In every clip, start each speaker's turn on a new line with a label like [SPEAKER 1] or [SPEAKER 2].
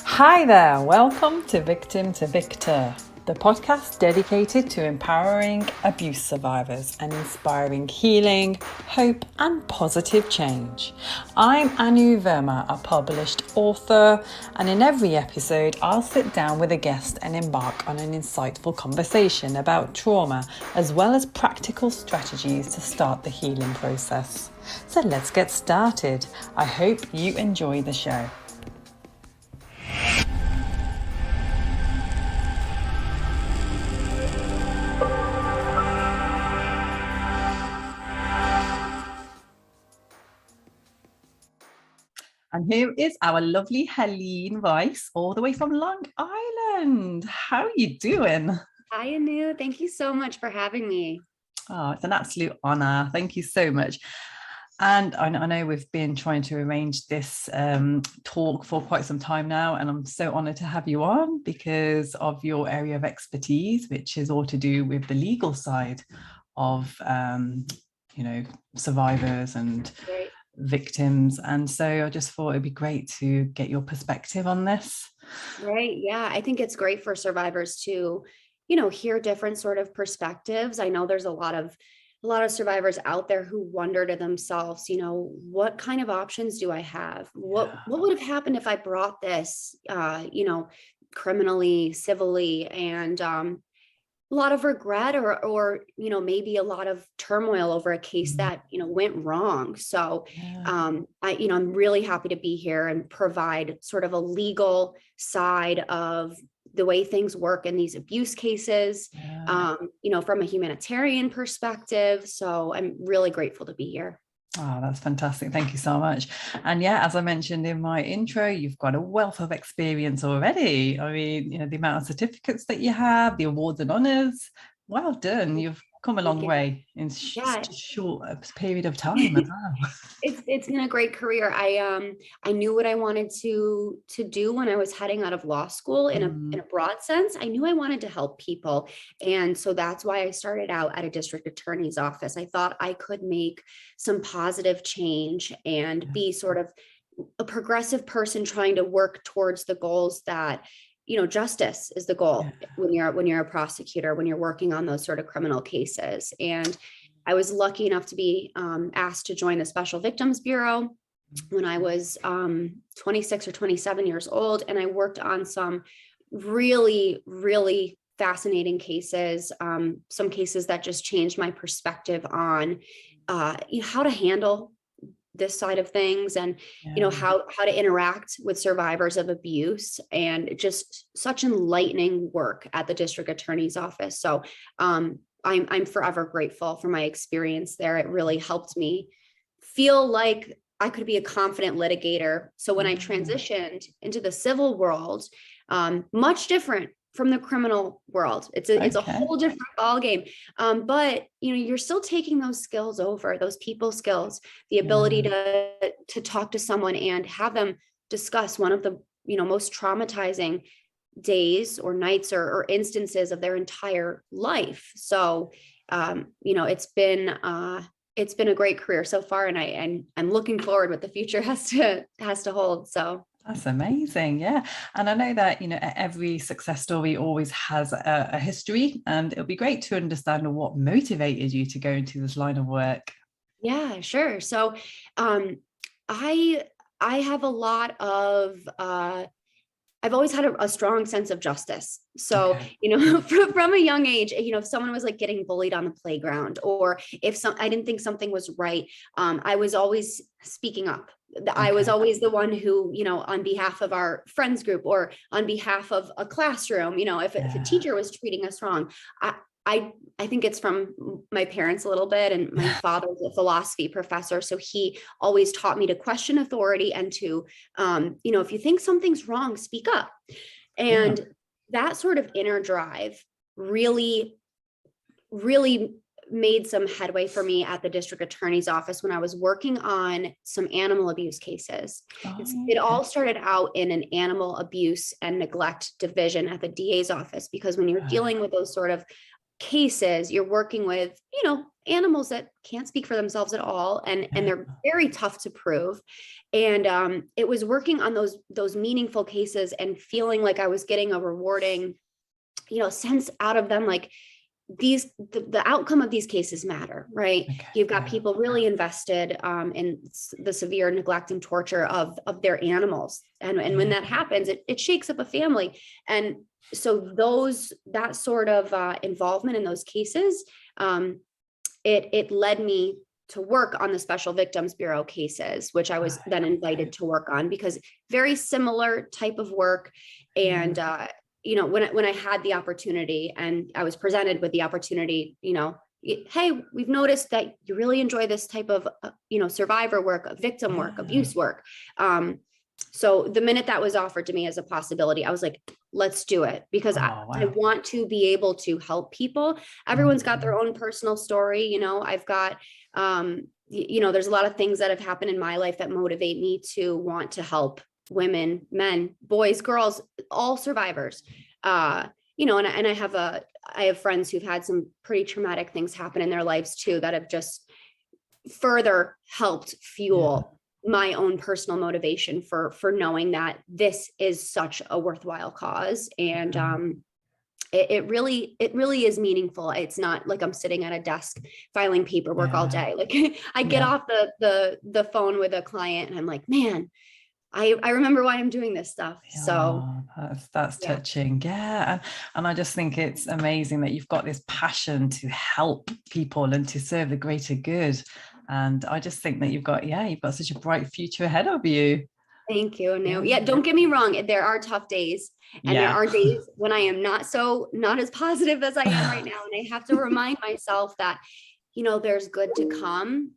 [SPEAKER 1] Hi there, welcome to Victim to Victor, the podcast dedicated to empowering abuse survivors and inspiring healing, hope, and positive change. I'm Verma, a published author, and in every episode, I'll sit down with a guest and embark on an insightful conversation about trauma, as well as practical strategies to start the healing process. So let's get started. I hope you enjoy the show. And here is our lovely Helene Weiss, all the way from Long Island. How are you doing?
[SPEAKER 2] Hi, Anu. Thank you so much for having me.
[SPEAKER 1] Oh, it's an absolute honor. Thank you so much. And I know we've been trying to arrange this talk for quite some time now, and I'm so honored to have you on because of your area of expertise, which is all to do with the legal side of, survivors and victims. And so I just thought it'd be great to get your perspective on this.
[SPEAKER 2] Right. Yeah. I think it's great for survivors to, hear different sort of perspectives. I know there's a lot of survivors out there who wonder to themselves, what kind of options do I have? What would have happened if I brought this, criminally, civilly, and a lot of regret or maybe a lot of turmoil over a case that went wrong. So I'm really happy to be here and provide sort of a legal side of the way things work in these abuse cases, from a humanitarian perspective. So I'm really grateful to be here.
[SPEAKER 1] Oh, that's fantastic. Thank you so much. And yeah, as I mentioned in my intro, you've got a wealth of experience already. I mean, the amount of certificates that you have, the awards and honors. Well done. You've come a long way in such a short period of time as well.
[SPEAKER 2] It's been a great career. I knew what I wanted to do when I was heading out of law school in a broad sense. I knew I wanted to help people. And so that's why I started out at a district attorney's office. I thought I could make some positive change and be sort of a progressive person trying to work towards the goals that, justice is the goal when you're a prosecutor, when you're working on those sort of criminal cases. And I was lucky enough to be asked to join the Special Victims Bureau when I was 26 or 27 years old. And I worked on some really, really fascinating cases, some cases that just changed my perspective on how to handle this side of things and, how to interact with survivors of abuse, and just such enlightening work at the district attorney's office. So I'm forever grateful for my experience there. It really helped me feel like I could be a confident litigator. So when I transitioned into the civil world, much different from the criminal world. It's a whole different ballgame. But you're still taking those skills over, those people skills, the ability to talk to someone and have them discuss one of the most traumatizing days or nights or instances of their entire life. So it's been a great career so far, and I'm looking forward what the future has to hold. So
[SPEAKER 1] that's amazing. Yeah. And I know that, every success story always has a history, and it'll be great to understand what motivated you to go into this line of work.
[SPEAKER 2] Yeah, sure. So I have a lot of I've always had a strong sense of justice. So, from a young age, if someone was like getting bullied on the playground, or if I didn't think something was right, I was always speaking up. I was always the one who, on behalf of our friends group or on behalf of a classroom, if a teacher was treating us wrong, I think it's from my parents a little bit, and my father's a philosophy professor. So he always taught me to question authority and to, if you think something's wrong, speak up. And that sort of inner drive really, really made some headway for me at the district attorney's office when I was working on some animal abuse cases. It all started out in an animal abuse and neglect division at the DA's office, because when you're dealing with those sort of cases, you're working with, animals that can't speak for themselves at all. And they're very tough to prove. And it was working on those meaningful cases and feeling like I was getting a rewarding, sense out of them. Like the outcome of these cases matter, right?
[SPEAKER 1] Okay.
[SPEAKER 2] You've got people really invested in the severe neglect and torture of their animals. And when that happens, it shakes up a family. And so that sort of involvement in those cases, it led me to work on the Special Victims Bureau cases, which I was then invited to work on, because very similar type of work. And, when I had the opportunity and I was presented with the opportunity, hey, we've noticed that you really enjoy this type of, survivor work, victim work, abuse work. So the minute that was offered to me as a possibility, I was like, let's do it, because I want to be able to help people. Everyone's got their own personal story. I've got, there's a lot of things that have happened in my life that motivate me to want to help women, men, boys, girls, all survivors. And I have friends who've had some pretty traumatic things happen in their lives too, that have just further helped fuel my own personal motivation for knowing that this is such a worthwhile cause. And it really is meaningful. It's not like I'm sitting at a desk filing paperwork all day. Like I get off the phone with a client and I'm like, man, I remember why I'm doing this stuff. So
[SPEAKER 1] that's touching. Yeah. And I just think it's amazing that you've got this passion to help people and to serve the greater good. And I just think that you've got such a bright future ahead of you.
[SPEAKER 2] Thank you. No, don't get me wrong. There are tough days, and there are days when I am not as positive as I am right now. And I have to remind myself that, there's good to come.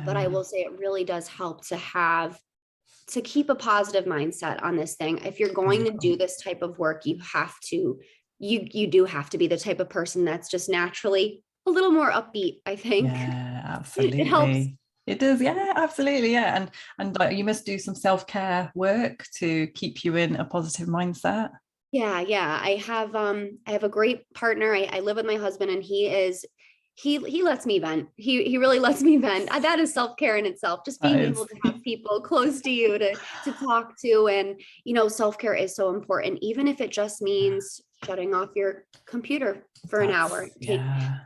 [SPEAKER 2] But I will say it really does help to keep a positive mindset on this thing. If you're going to do this type of work, you do have to be the type of person that's just naturally a little more upbeat, I think.
[SPEAKER 1] Yeah, absolutely.
[SPEAKER 2] It helps.
[SPEAKER 1] It does. Yeah, absolutely. Yeah. And you must do some self-care work to keep you in a positive mindset.
[SPEAKER 2] Yeah. I have a great partner. I live with my husband, and he lets me vent. He really lets me vent. That is self-care in itself, just being able to have people close to you to talk to. And, self-care is so important, even if it just means shutting off your computer for an hour,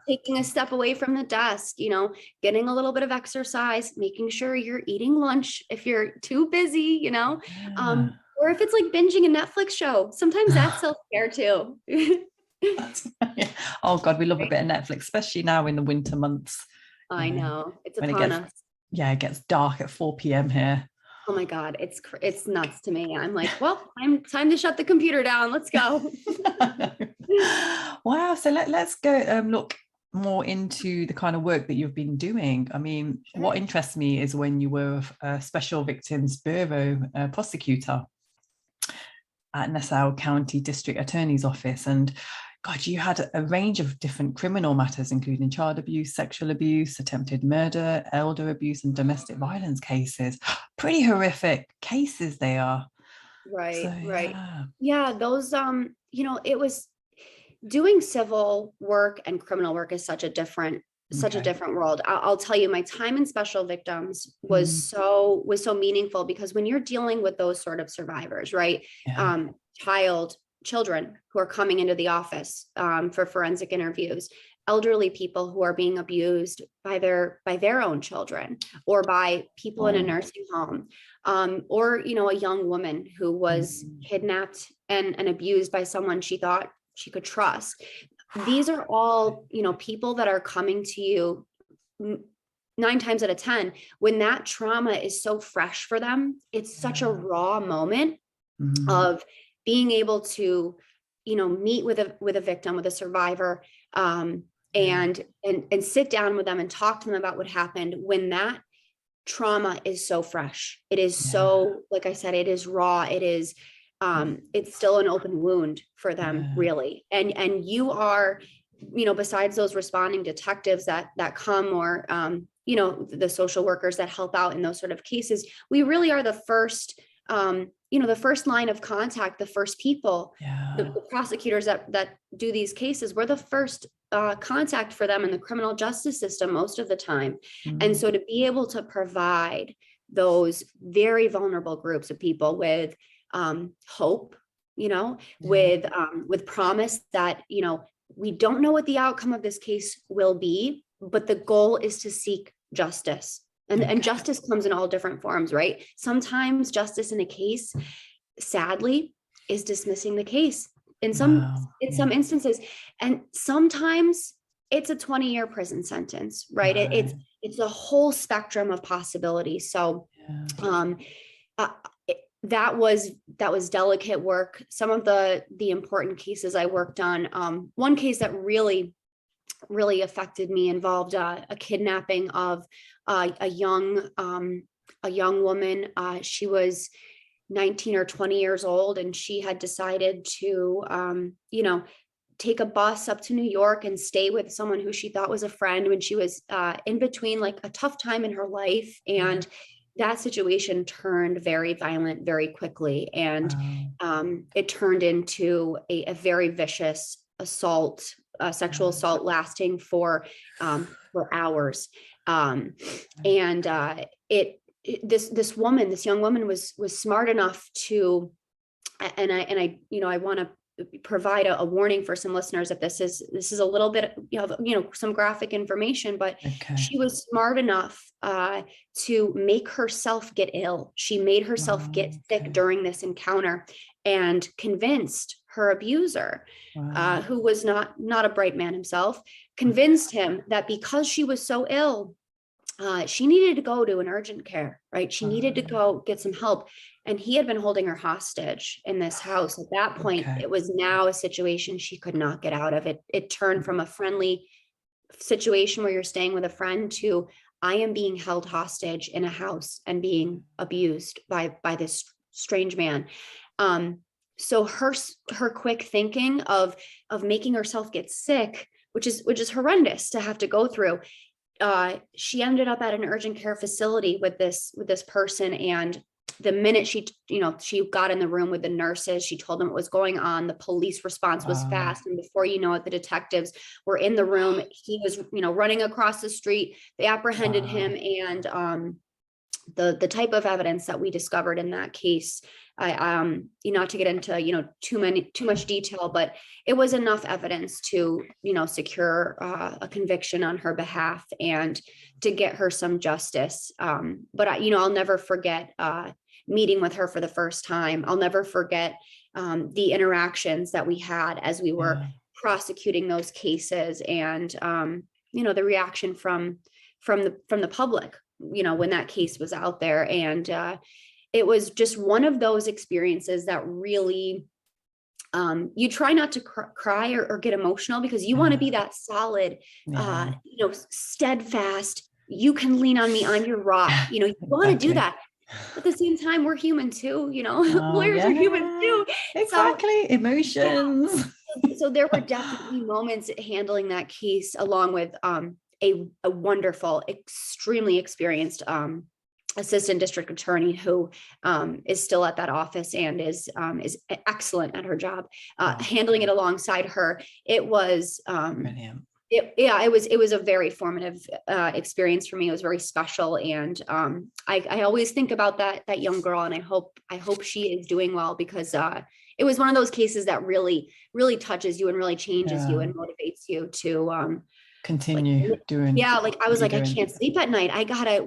[SPEAKER 2] taking a step away from the desk, getting a little bit of exercise, making sure you're eating lunch if you're too busy, or if it's like binging a Netflix show, sometimes that's self-care too.
[SPEAKER 1] Oh God, we love a bit of Netflix, especially now in the winter months.
[SPEAKER 2] I know it's upon us.
[SPEAKER 1] Yeah, it gets dark at 4 p.m. here.
[SPEAKER 2] Oh my God, it's nuts to me. I'm like, well, time to shut the computer down. Let's go.
[SPEAKER 1] Wow. So let's go look more into the kind of work that you've been doing. I mean, what interests me is when you were a Special Victims Bureau Prosecutor at Nassau County District Attorney's Office. And God, you had a range of different criminal matters, including child abuse, sexual abuse, attempted murder, elder abuse, and domestic violence cases. Pretty horrific cases they are.
[SPEAKER 2] Right,
[SPEAKER 1] So,
[SPEAKER 2] right. Yeah, those, it was doing civil work and criminal work is such a different world. I'll tell you, my time in Special Victims was so meaningful, because when you're dealing with those sort of survivors, right? Children who are coming into the office for forensic interviews, elderly people who are being abused by their own children, or by people in a nursing home, or a young woman who was kidnapped and abused by someone she thought she could trust. These are all people that are coming to you 9 times out of 10 when that trauma is so fresh for them. It's such a raw moment of being able to, meet with a victim, with a survivor, and sit down with them and talk to them about what happened when that trauma is so fresh. It is so, like I said, it is raw. It is, it's still an open wound for them, really. And you are, besides those responding detectives that come, or, the social workers that help out in those sort of cases, we really are the first, the first line of contact, the first people, the prosecutors that do these cases. We're the first contact for them in the criminal justice system most of the time. And so to be able to provide those very vulnerable groups of people with hope, with promise that, we don't know what the outcome of this case will be, but the goal is to seek justice. And justice comes in all different forms, right? Sometimes justice in a case, sadly, is dismissing the case in some instances. And sometimes it's a 20-year prison sentence, right? It's a whole spectrum of possibilities. So that was delicate work. Some of the important cases I worked on, one case that really affected me involved a kidnapping of a young woman. She was 19 or 20 years old, and she had decided to take a bus up to New York and stay with someone who she thought was a friend when she was in between like a tough time in her life. And that situation turned very violent very quickly. And it turned into a very vicious assault, sexual assault lasting for hours. This young woman was smart enough to, and I want to provide a warning for some listeners that this is a little bit, some graphic information, but she was smart enough to make herself get ill. She made herself get sick during this encounter and convinced her abuser, who was not a bright man himself, convinced him that because she was so ill, she needed to go to an urgent care, right? She needed to go get some help. And he had been holding her hostage in this house. At that point, it was now a situation she could not get out of. It turned from a friendly situation where you're staying with a friend to, I am being held hostage in a house and being abused by this strange man. So her quick thinking of making herself get sick, which is horrendous to have to go through. She ended up at an urgent care facility with this person. And the minute she got in the room with the nurses, she told them what was going on. The police response was fast. And before you know it, the detectives were in the room. He was, running across the street. They apprehended him. And the type of evidence that we discovered in that case, not to get into, too much detail, but it was enough evidence to, secure a conviction on her behalf and to get her some justice. But I'll never forget meeting with her for the first time. I'll never forget the interactions that we had as we were prosecuting those cases, and the reaction from the public, when that case was out there. And it was just one of those experiences that really, you try not to cry or get emotional, because you want to be that solid, steadfast, you can lean on me, I'm your rock, you want to do that. At the same time, we're human too, lawyers are human too.
[SPEAKER 1] Exactly. Emotions.
[SPEAKER 2] So there were definitely moments handling that case, along with a wonderful, extremely experienced assistant district attorney who is still at that office and is excellent at her job. Handling it alongside her, it was
[SPEAKER 1] brilliant.
[SPEAKER 2] It was a very formative experience for me. It was very special, and I always think about that young girl, and I hope she is doing well, because it was one of those cases that really touches you and really changes you and motivates you to
[SPEAKER 1] continue doing.
[SPEAKER 2] Yeah, I was like, I can't sleep at night.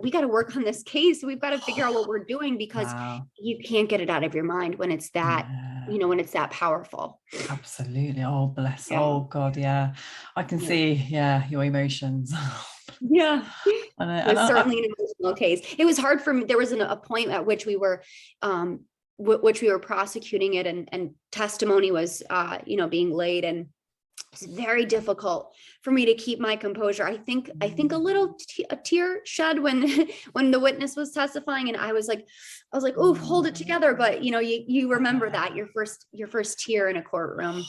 [SPEAKER 2] We gotta work on this case. We've got to figure out what we're doing, because you can't get it out of your mind when it's that, when it's that powerful.
[SPEAKER 1] Absolutely. Oh, bless. Yeah. Oh God. Yeah. I can see, your emotions.
[SPEAKER 2] Yeah. It was certainly an emotional case. It was hard for me. There was a point at which we were prosecuting it, and testimony was, being laid, and it's very difficult for me to keep my composure. I think a tear shed when the witness was testifying, and I was like, oh, hold it together. But you remember that your first tear in a courtroom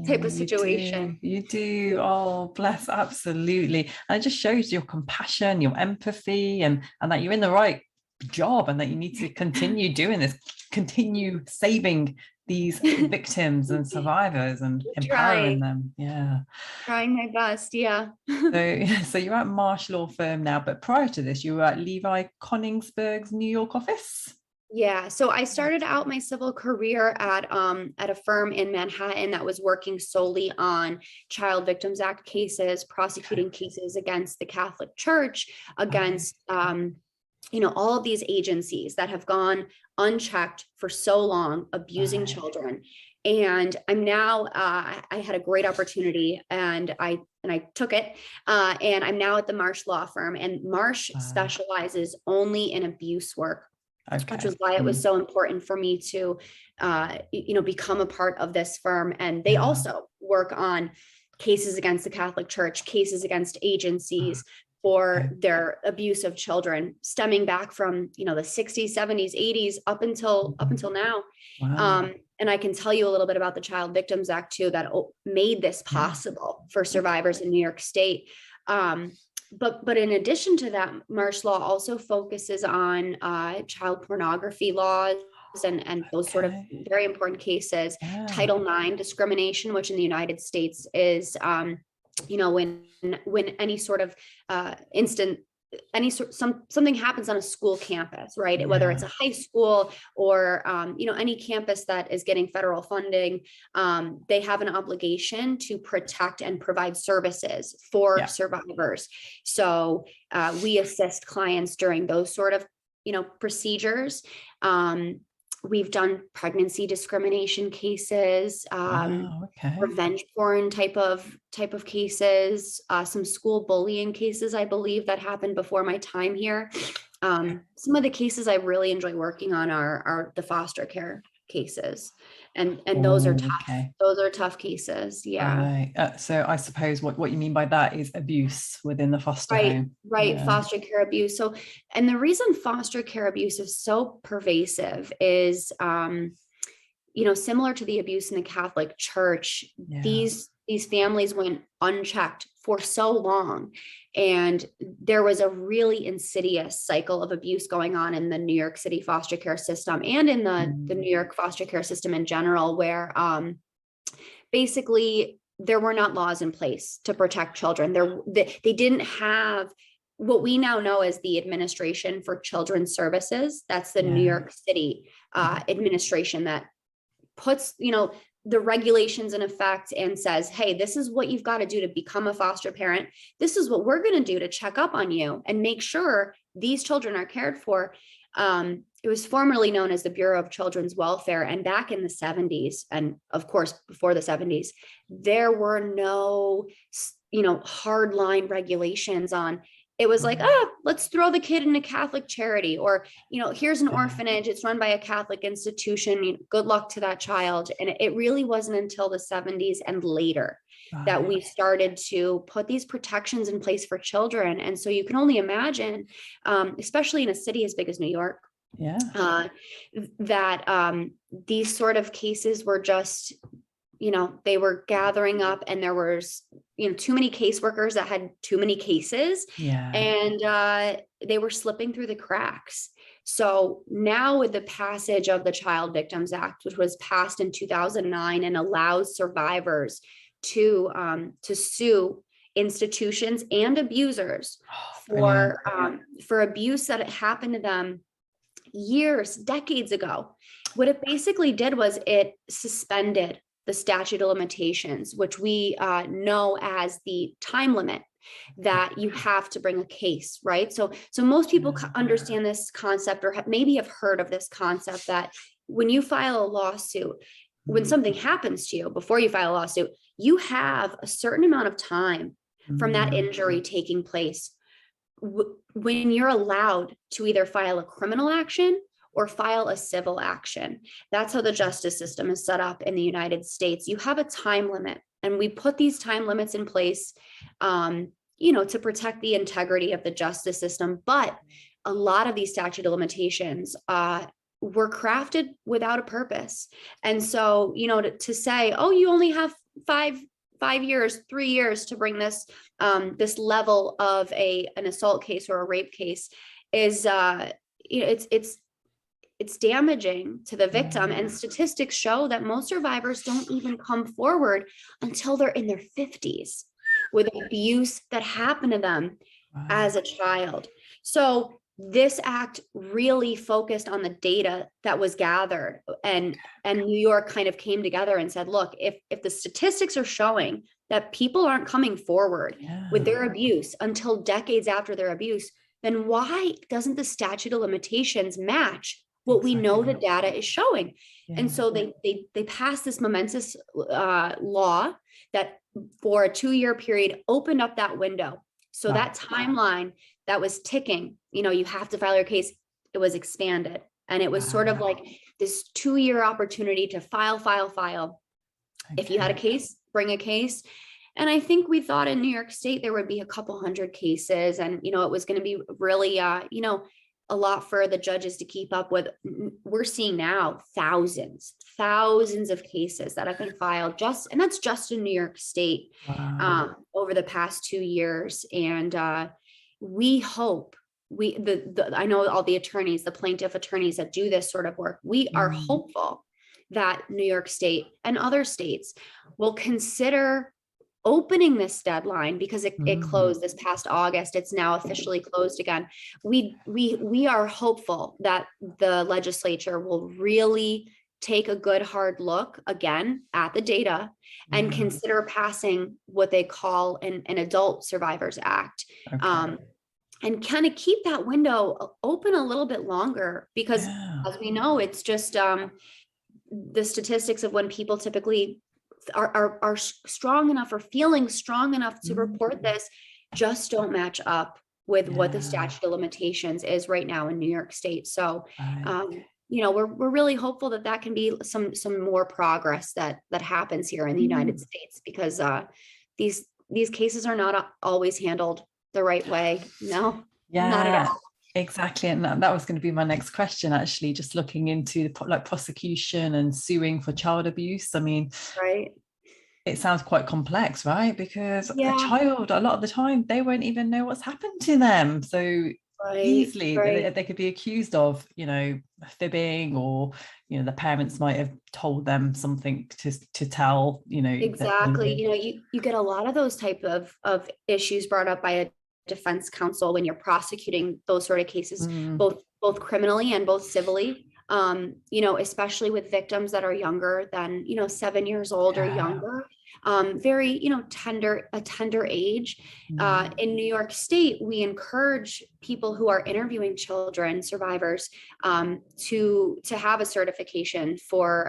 [SPEAKER 2] type of situation.
[SPEAKER 1] You do. Oh, bless. Absolutely. And it just shows your compassion, your empathy, and that you're in the right job, and that you need to continue doing this, continue saving these victims and survivors and empowering them. Yeah.
[SPEAKER 2] Trying my best. Yeah.
[SPEAKER 1] So you're at Marsh Law Firm now, but prior to this, you were at Levi Konigsberg's New York office.
[SPEAKER 2] Yeah. So I started out my civil career at a firm in Manhattan that was working solely on Child Victims Act cases, prosecuting cases against the Catholic Church, against all of these agencies that have gone unchecked for so long, abusing children. And I'm now, I had a great opportunity and I took it. And I'm now at the Marsh Law Firm, and Marsh specializes only in abuse work. Which was why it was so important for me to, become a part of this firm. And they also work on cases against the Catholic Church, cases against agencies for their abuse of children, stemming back from, the 60s, 70s, 80s, up until now.
[SPEAKER 1] Wow.
[SPEAKER 2] And I can tell you a little bit about the Child Victims Act too, that made this possible for survivors in New York State. But in addition to that, Marsh Law also focuses on child pornography laws and those sort of very important cases. Title IX discrimination, which in the United States is, when any sort of something happens on a school campus, right? Whether it's a high school or, any campus that is getting federal funding, they have an obligation to protect and provide services for survivors. So we assist clients during those sort of, procedures. We've done pregnancy discrimination cases, revenge porn type of cases, some school bullying cases, I believe, that happened before my time here. Some of the cases I really enjoy working on are the foster care cases, and those are tough. Those are tough cases. Yeah.
[SPEAKER 1] So I suppose what you mean by that is abuse within the foster home.
[SPEAKER 2] Right. Foster care abuse. So, and the reason foster care abuse is so pervasive is, similar to the abuse in the Catholic Church, these families went unchecked for so long. And there was a really insidious cycle of abuse going on in the New York City foster care system and in the New York foster care system in general, where basically there were not laws in place to protect children. They didn't have what we now know as the Administration for Children's Services. That's the New York City administration that puts, the regulations in effect and says, hey, this is what you've got to do to become a foster parent. This is what we're going to do to check up on you and make sure these children are cared for. It was formerly known as the Bureau of Children's Welfare. And back in the 70s, and of course, before the 70s, there were no, hard line regulations on. It was like, let's throw the kid in a Catholic charity, or, here's an orphanage. It's run by a Catholic institution. Good luck to that child. And it really wasn't until the 70s and later that we started to put these protections in place for children. And so you can only imagine, especially in a city as big as New York, that these sort of cases were just, they were gathering up, and there was, too many caseworkers that had too many cases, and they were slipping through the cracks. So now with the passage of the Child Victims Act, which was passed in 2009 and allows survivors to sue institutions and abusers for abuse that happened to them decades ago, what it basically did was it suspended the statute of limitations, which we know as the time limit that you have to bring a case, right? So most people understand this concept, or maybe have heard of this concept, that when you file a lawsuit, when something happens to you, before you file a lawsuit, you have a certain amount of time from that injury taking place when you're allowed to either file a criminal action or file a civil action. That's how the justice system is set up in the United States. You have a time limit, and we put these time limits in place, to protect the integrity of the justice system. But a lot of these statute of limitations were crafted without a purpose. And so, to say, oh, you only have 5 years, 3 years to bring this level of an assault case or a rape case is, it's damaging to the victim. And statistics show that most survivors don't even come forward until they're in their 50s with abuse that happened to them as a child. So this act really focused on the data that was gathered, and New York kind of came together and said, look, if the statistics are showing that people aren't coming forward with their abuse until decades after their abuse, then why doesn't the statute of limitations match what we know the data is showing? And so they passed this momentous law that for a 2-year period opened up that window. So that timeline that was ticking, you have to file your case, it was expanded. And it was sort of like this 2-year opportunity to file. If you had a case, bring a case. And I think we thought in New York State, there would be a couple hundred cases, and, it was going to be really, a lot for the judges to keep up with. We're seeing now thousands of cases that have been filed and that's just in New York State over the past 2 years. And we hope I know all the attorneys, the plaintiff attorneys that do this sort of work, we are hopeful that New York State and other states will consider opening this deadline, because it closed this past August. It's now officially closed again. We are hopeful that the legislature will really take a good hard look again at the data and consider passing what they call an Adult Survivors Act. And kind of keep that window open a little bit longer, because as we know, it's just the statistics of when people typically are strong enough or feeling strong enough to report this just don't match up with what the statute of limitations is right now in New York State. So, we're really hopeful that can be some more progress that happens here in the United States, because these cases are not always handled the right way. No, not at all.
[SPEAKER 1] Exactly. And that was going to be my next question, actually, just looking into prosecution and suing for child abuse. I mean, it sounds quite complex, right? Because a child, a lot of the time, they won't even know what's happened to them. So easily they could be accused of, fibbing, or, the parents might have told them something to tell,
[SPEAKER 2] Exactly. You get a lot of those type of issues brought up by a defense counsel when you're prosecuting those sort of cases, both criminally and both civilly, especially with victims that are younger than, 7 years old or younger, very, tender age. In New York State, we encourage people who are interviewing children survivors to have a certification for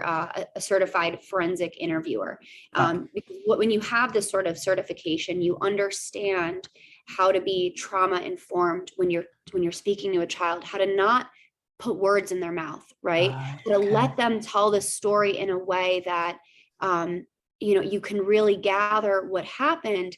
[SPEAKER 2] a certified forensic interviewer. Because when you have this sort of certification, you understand how to be trauma informed when you're speaking to a child, how to not put words in their mouth, right? To let them tell the story in a way that you can really gather what happened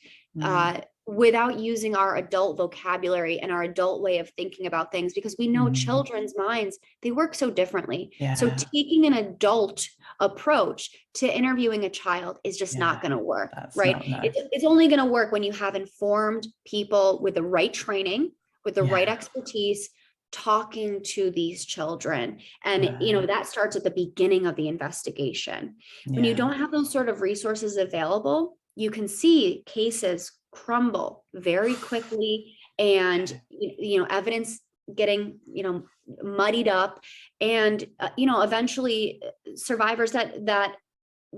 [SPEAKER 2] without using our adult vocabulary and our adult way of thinking about things, because we know children's minds, they work so differently. So taking an adult approach to interviewing a child is just not going to work. Right? It's only going to work when you have informed people with the right training, with the right expertise, talking to these children. And, that starts at the beginning of the investigation. When you don't have those sort of resources available, you can see cases crumble very quickly, and, evidence getting, muddied up, and, eventually survivors that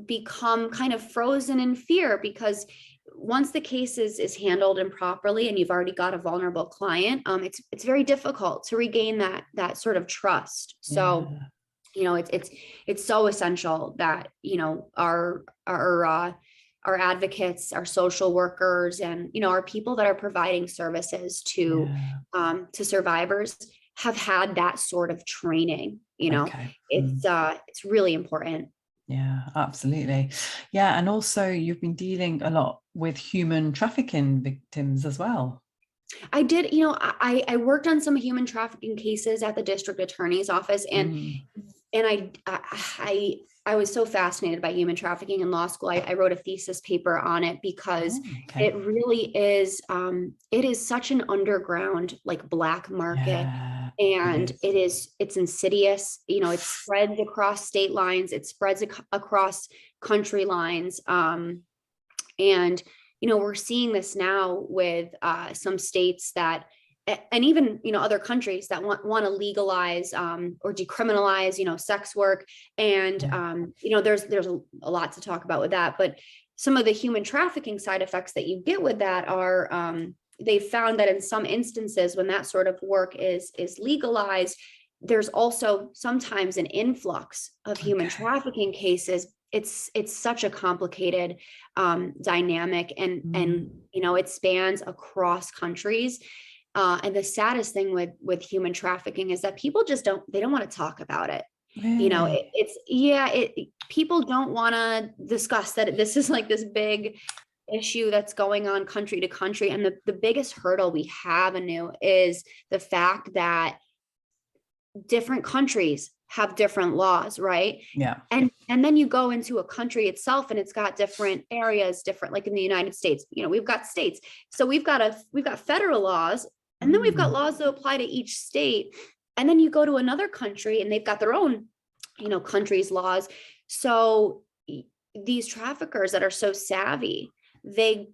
[SPEAKER 2] become kind of frozen in fear, because once the case is handled improperly and you've already got a vulnerable client, it's very difficult to regain that sort of trust. So, it's so essential that, our advocates, our social workers, and, our people that are providing services to survivors have had that sort of training. It's really important.
[SPEAKER 1] Yeah, absolutely. Yeah. And also you've been dealing a lot with human trafficking victims as well.
[SPEAKER 2] I did, I worked on some human trafficking cases at the district attorney's office, and I I was so fascinated by human trafficking in law school. I wrote a thesis paper on it because it really is, it is such an underground, like black market.
[SPEAKER 1] Yeah,
[SPEAKER 2] And
[SPEAKER 1] it is.
[SPEAKER 2] it's insidious, it spreads across state lines, it spreads across country lines. And, we're seeing this now with some states that, and even, other countries that want to legalize or decriminalize, sex work. And, there's a lot to talk about with that, but some of the human trafficking side effects that you get with that are, they found that in some instances when that sort of work is legalized, there's also sometimes an influx of human trafficking cases. It's such a complicated dynamic, and it spans across countries. And the saddest thing with human trafficking is that people just don't want to talk about it.
[SPEAKER 1] Really?
[SPEAKER 2] People don't want to discuss that this is like this big issue that's going on country to country. And the biggest hurdle we have, Anu, is the fact that different countries have different laws, right?
[SPEAKER 1] Yeah.
[SPEAKER 2] And then you go into a country itself and it's got different areas, different, like in the United States, we've got states. So we've got federal laws, and then we've got laws that apply to each state. And then you go to another country and they've got their own, country's laws. So these traffickers that are so savvy, they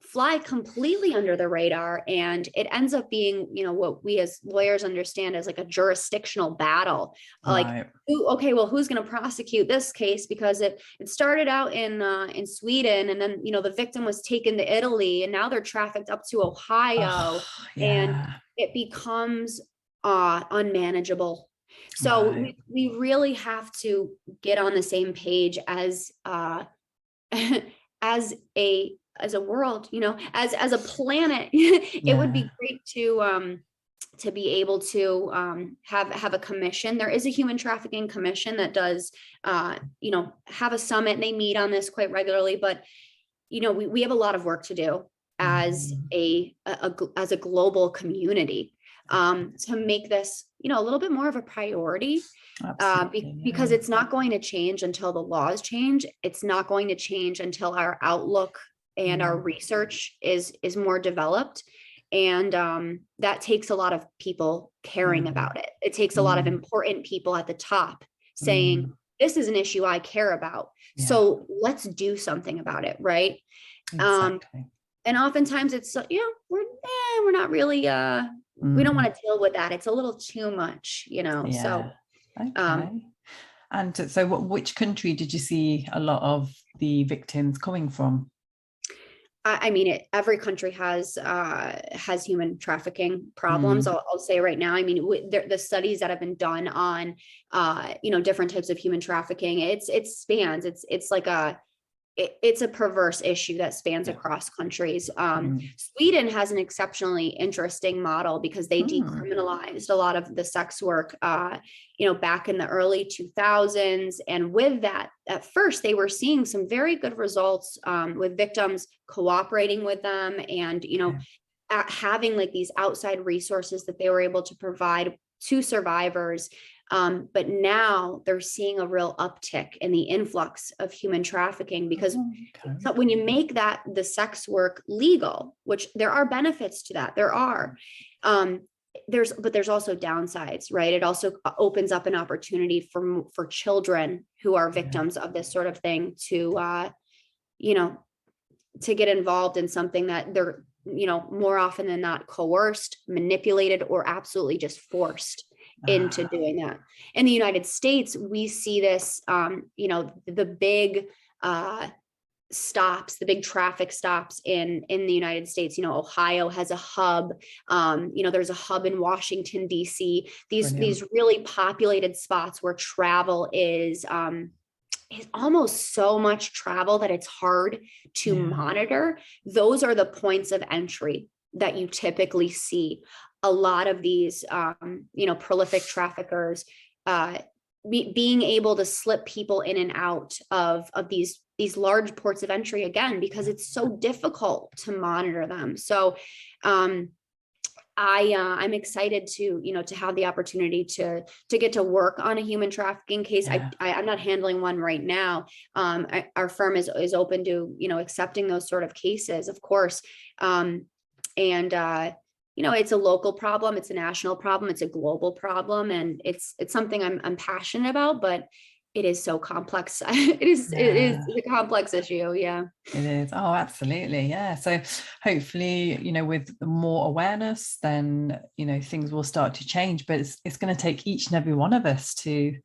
[SPEAKER 2] fly completely under the radar, and it ends up being, what we as lawyers understand as like a jurisdictional battle. Like, who's going to prosecute this case? Because it started out in Sweden, and then, the victim was taken to Italy, and now they're trafficked up to Ohio, and it becomes unmanageable. So we really have to get on the same page as as a world, as a planet. It would be great to be able to have a commission. There is a human trafficking commission that does have a summit, and they meet on this quite regularly. But we have a lot of work to do as a global community to make this a little bit more of a priority. Because it's not going to change until the laws change. It's not going to change until our outlook and our research is more developed. And that takes a lot of people caring about it. It takes a lot of important people at the top saying, this is an issue I care about. So let's do something about it. Right.
[SPEAKER 1] Exactly.
[SPEAKER 2] And oftentimes it's, we're not really, we don't want to deal with that. It's a little too much, so.
[SPEAKER 1] And so which country did you see a lot of the victims coming from?
[SPEAKER 2] I mean, every country has human trafficking problems. I'll say right now. I mean, the studies that have been done on, different types of human trafficking, it spans. It's like it's a perverse issue that spans across countries. Sweden has an exceptionally interesting model because they decriminalized a lot of the sex work, back in the early 2000s. And with that, at first, they were seeing some very good results with victims cooperating with them, and, having like these outside resources that they were able to provide to survivors. But now they're seeing a real uptick in the influx of human trafficking, because when you make the sex work legal, which there are benefits to that, there's also downsides, right? It also opens up an opportunity for children who are victims of this sort of thing to get involved in something that they're, more often than not coerced, manipulated, or absolutely just forced into doing that. In the United States, we see this, the big stops, the big traffic stops in the United States. Ohio has a hub. There's a hub in Washington, D.C. These really populated spots where travel is almost so much travel that it's hard to monitor. Those are the points of entry that you typically see a lot of these, prolific traffickers being able to slip people in and out of these large ports of entry, again, because it's so difficult to monitor them. So I'm excited to, to have the opportunity to get to work on a human trafficking case.
[SPEAKER 1] Yeah.
[SPEAKER 2] I'm not handling one right now. Our firm is open to, accepting those sort of cases, of course. And it's a local problem, it's a national problem, it's a global problem, and it's something I'm passionate about, but it is so complex. It is a complex issue. Yeah.
[SPEAKER 1] It is. Oh, absolutely. Yeah. So hopefully, with more awareness, then, things will start to change, but it's going to take each and every one of us to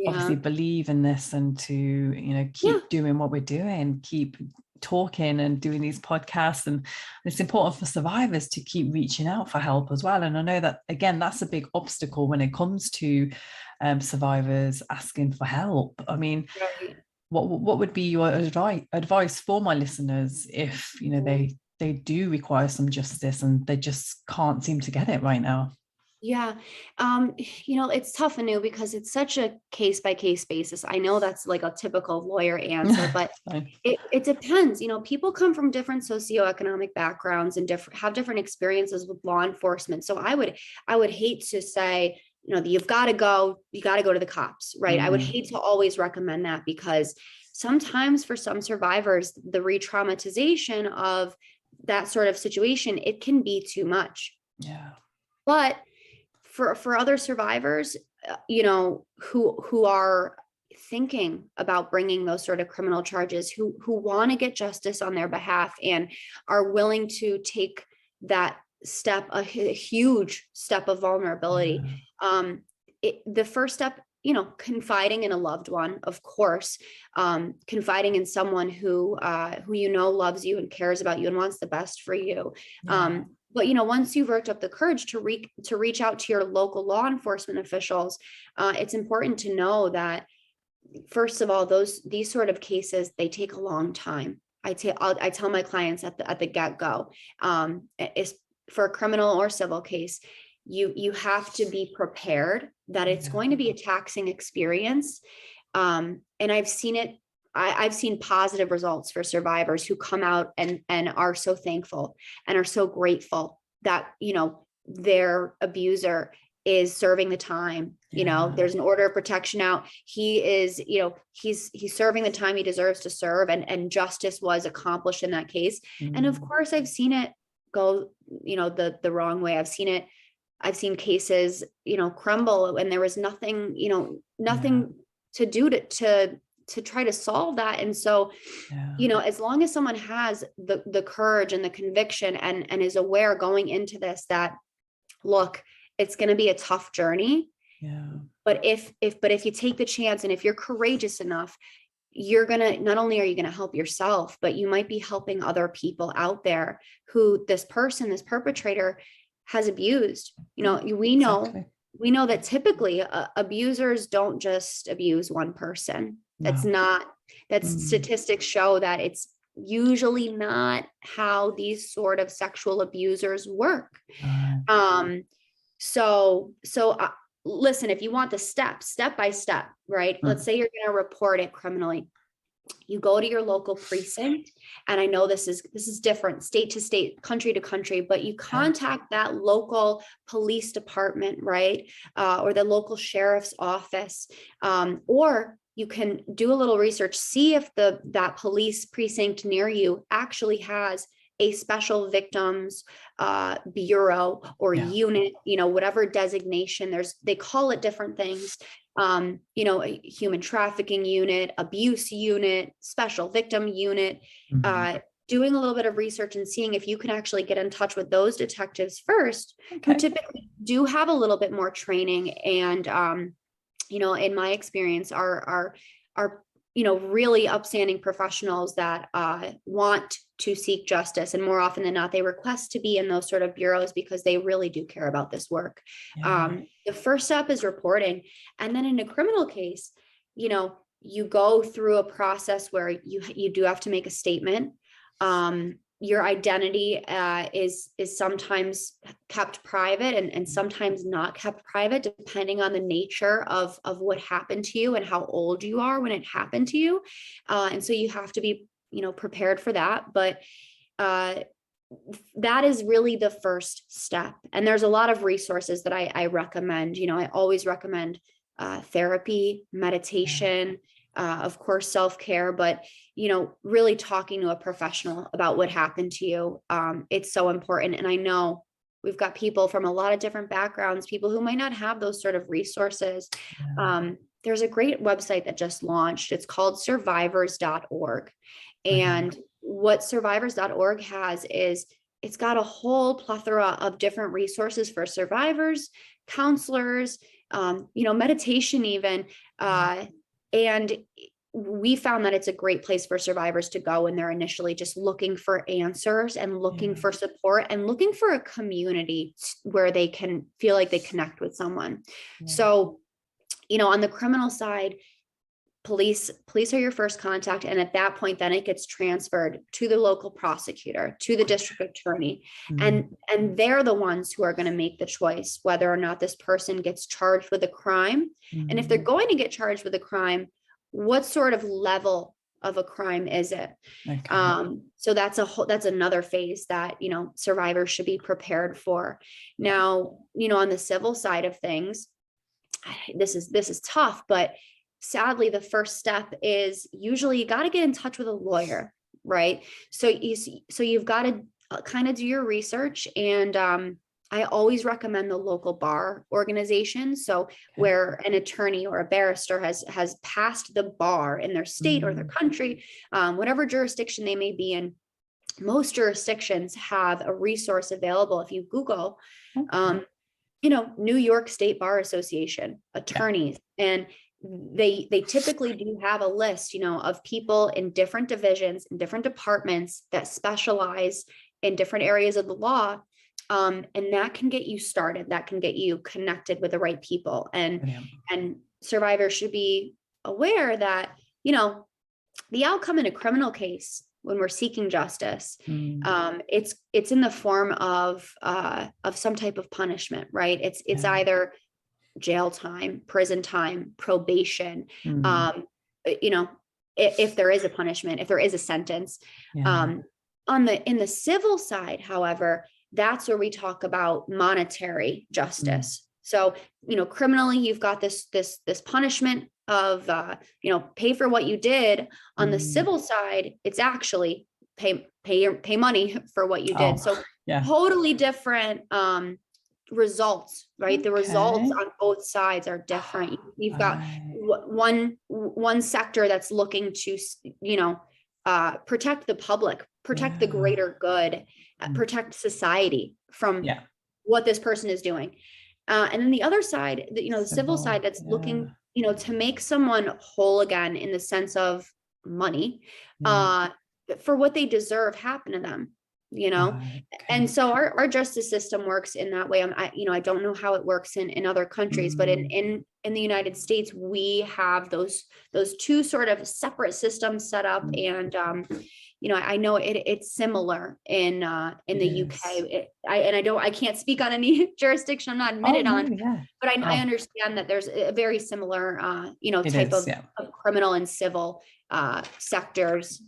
[SPEAKER 1] obviously believe in this and to, keep doing what we're doing, keep talking and doing these podcasts. And it's important for survivors to keep reaching out for help as well. And I know that, again, that's a big obstacle when it comes to survivors asking for help. I mean, what would be your advice for my listeners if, they do require some justice and they just can't seem to get it right now?
[SPEAKER 2] Yeah. It's tough, Anu, because it's such a case by case basis. I know that's like a typical lawyer answer, but it depends. People come from different socioeconomic backgrounds and have different experiences with law enforcement. So I would hate to say, you've got to go to the cops, right? I would hate to always recommend that, because sometimes for some survivors, the re-traumatization of that sort of situation, it can be too much.
[SPEAKER 1] Yeah.
[SPEAKER 2] But for other survivors, who are thinking about bringing those sort of criminal charges, who want to get justice on their behalf and are willing to take that step, a huge step of vulnerability. The first step, confiding in a loved one, of course, confiding in someone who loves you and cares about you and wants the best for you. But, once you've worked up the courage to reach out to your local law enforcement officials, it's important to know that, first of all, these sort of cases, they take a long time. I tell my clients at the get-go, is for a criminal or civil case, you have to be prepared that it's going to be a taxing experience. And I've seen it. I've seen positive results for survivors who come out and are so thankful and are so grateful that, their abuser is serving the time. There's an order of protection out. He is, he's serving the time he deserves to serve, and justice was accomplished in that case. And of course, I've seen it go, the wrong way. I've seen cases, crumble when there was nothing, nothing to do to try to solve that. And so, as long as someone has the courage and the conviction and is aware going into this, that, look, it's going to be a tough journey. But if you take the chance, and if you're courageous enough, not only are you going to help yourself, but you might be helping other people out there who this perpetrator has abused. We know that typically abusers don't just abuse one person. Statistics show that it's usually not how these sort of sexual abusers work. Listen, if you want the step by step, right? Let's say you're going to report it criminally. You go to your local precinct, and I know this is different state to state, country to country, but you contact that local police department, right? Or the local sheriff's office, or you can do a little research, see if that police precinct near you actually has a Special Victims Bureau or unit, whatever designation. They call it different things. A human trafficking unit, abuse unit, special victim unit. Doing a little bit of research and seeing if you can actually get in touch with those detectives first, who typically do have a little bit more training and in my experience are really upstanding professionals that want to seek justice. And more often than not, they request to be in those sort of bureaus because they really do care about this work. The first step is reporting. And then in a criminal case, you go through a process where you do have to make a statement. Your identity is sometimes kept private and sometimes not kept private, depending on the nature of what happened to you and how old you are when it happened to you. And so you have to be, prepared for that. But that is really the first step. And there's a lot of resources that I recommend. I always recommend therapy, meditation, of course, self-care, but, really talking to a professional about what happened to you. It's so important. And I know we've got people from a lot of different backgrounds, people who might not have those sort of resources. There's a great website that just launched. It's called survivors.org. And what survivors.org has is it's got a whole plethora of different resources for survivors, counselors, meditation even. And we found that it's a great place for survivors to go when they're initially just looking for answers and looking for support and looking for a community where they can feel like they connect with someone. So, on the criminal side, police are your first contact. And at that point, then it gets transferred to the local prosecutor, to the district attorney. And they're the ones who are going to make the choice whether or not this person gets charged with a crime. And if they're going to get charged with a crime, what sort of level of a crime is it? So that's another phase that, survivors should be prepared for. Now, on the civil side of things, this is tough, but sadly, the first step is usually you got to get in touch with a lawyer, right? So you've got to kind of do your research. And I always recommend the local bar organization. So where an attorney or a barrister has passed the bar in their state or their country, whatever jurisdiction they may be in. Most jurisdictions have a resource available. If you Google, New York State Bar Association attorneys, and they typically do have a list, of people in different divisions, in different departments that specialize in different areas of the law. And that can get you started. That can get you connected with the right people. And survivors should be aware that, the outcome in a criminal case, when we're seeking justice, it's in the form of some type of punishment, right? It's either jail time, prison time, probation, if there is a punishment, if there is a sentence. In the civil side, however, that's where we talk about monetary justice. So, criminally, you've got this punishment of, pay for what you did. On the civil side, it's actually pay money for what you did. So totally different, results, right? The results on both sides are different. You've got one sector that's looking to, protect the public, protect the greater good, protect society from what this person is doing. And then the other side, the civil side that's looking, to make someone whole again in the sense of money, for what they deserve happen to them, And so our justice system works in that way. I don't know how it works in other countries, but in the United States, we have those two sort of separate systems set up. And, I know it's similar in the UK. I can't speak on any jurisdiction I'm not admitted on, but I understand that there's a very similar, type of criminal and civil sectors.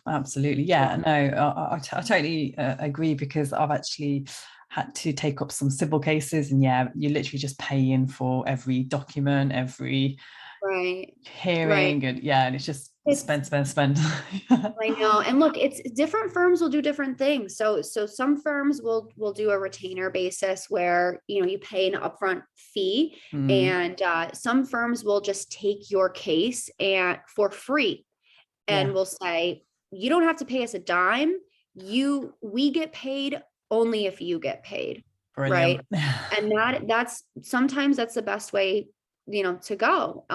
[SPEAKER 1] Absolutely. No, I totally agree, because I've actually had to take up some civil cases, and you literally just pay in for every document, every hearing, and it's just spend.
[SPEAKER 2] I know. And look, it's different firms will do different things. So some firms will do a retainer basis where, you pay an upfront fee, and some firms will just take your case for free and will say, you don't have to pay us a dime. We get paid only if you get paid. Brilliant. Right. And that's sometimes that's the best way, to go.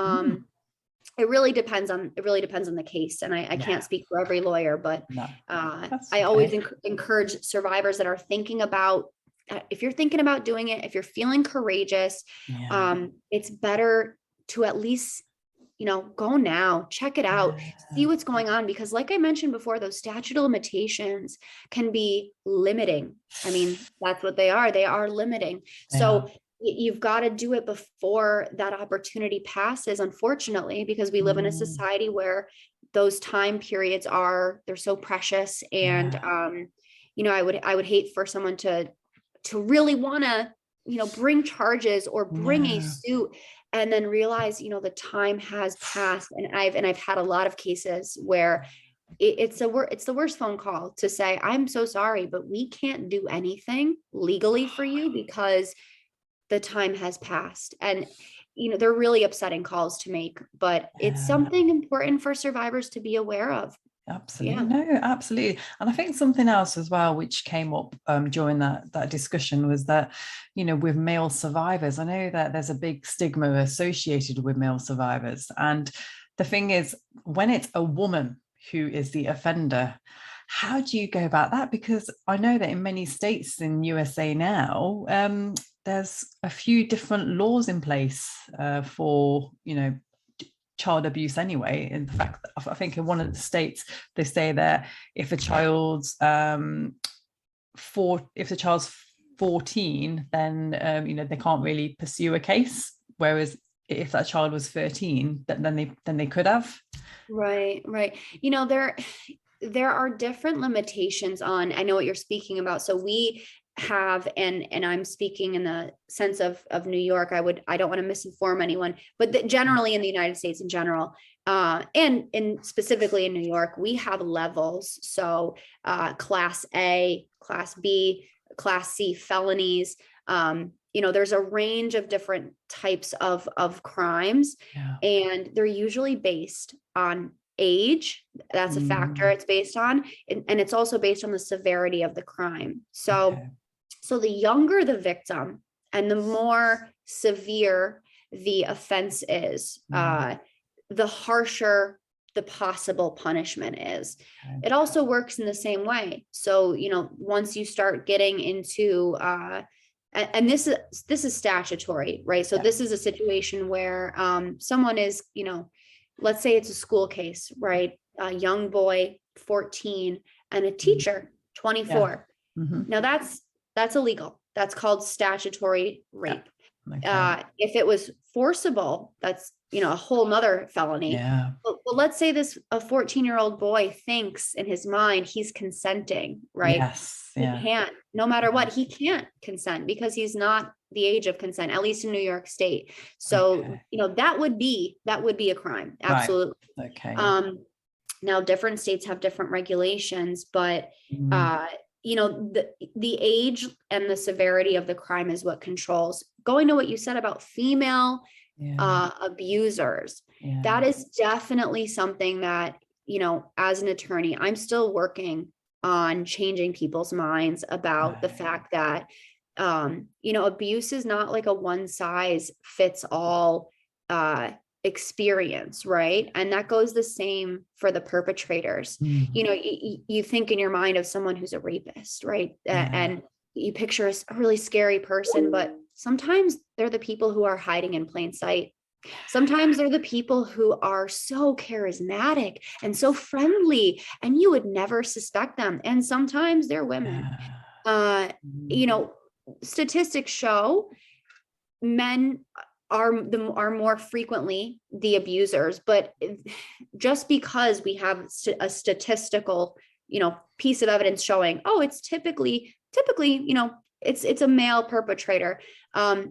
[SPEAKER 2] It really depends on the case. And I can't speak for every lawyer, but I always encourage survivors that are thinking about, if you're thinking about doing it, if you're feeling courageous, it's better to at least, go now, check it out, see what's going on. Because like I mentioned before, those statute of limitations can be limiting. I mean, that's what they are. They are limiting. So you've got to do it before that opportunity passes, unfortunately, because we live in a society where those time periods they're so precious. And, I would hate for someone to really want to, bring charges or bring a suit and then realize, the time has passed. And I've had a lot of cases where it's the worst phone call to say, I'm so sorry, but we can't do anything legally for you because the time has passed. And, they're really upsetting calls to make, but it's something important for survivors to be aware of.
[SPEAKER 1] Absolutely. No, absolutely. And I think something else as well, which came up during that discussion, was that, with male survivors, I know that there's a big stigma associated with male survivors. And the thing is, when it's a woman who is the offender, how do you go about that? Because I know that in many states in USA now, there's a few different laws in place for, child abuse anyway. In fact, I think in one of the states, they say that if the child's 14, then they can't really pursue a case. Whereas if that child was 13, then they could have.
[SPEAKER 2] Right. There are different limitations on, I know what you're speaking about. So we have, and I'm speaking in the sense of New York, I don't want to misinform anyone, but generally in the United States in general, and specifically in New York, we have levels. So class A, class B, class C felonies, there's a range of different types of crimes, and they're usually based on age. That's a factor it's based on, and it's also based on the severity of the crime. So the younger the victim and the more severe the offense is, the harsher the possible punishment is. It also works in the same way. So, once you start getting into, and this is statutory, right? So this is a situation where someone is, let's say it's a school case, right? A young boy, 14, and a teacher, 24. Now that's illegal. That's called statutory rape. If it was forcible, that's, a whole nother felony. But let's say a 14-year-old boy thinks in his mind he's consenting, right? He can't, no matter what, he can't consent because he's not the age of consent, at least in New York State. So, that would be a crime. Absolutely.
[SPEAKER 1] Right.
[SPEAKER 2] Now different states have different regulations, but the age and the severity of the crime is what controls. Going to what you said about female abusers, that is definitely something that, as an attorney, I'm still working on changing people's minds about the fact that, abuse is not like a one size fits all experience, right? And that goes the same for the perpetrators. You think in your mind of someone who's a rapist, right? And you picture a really scary person, but sometimes they're the people who are hiding in plain sight. Sometimes they're the people who are so charismatic and so friendly, and you would never suspect them. And sometimes they're women. Statistics show men are more frequently the abusers, but just because we have a statistical, piece of evidence showing, it's typically, it's a male perpetrator.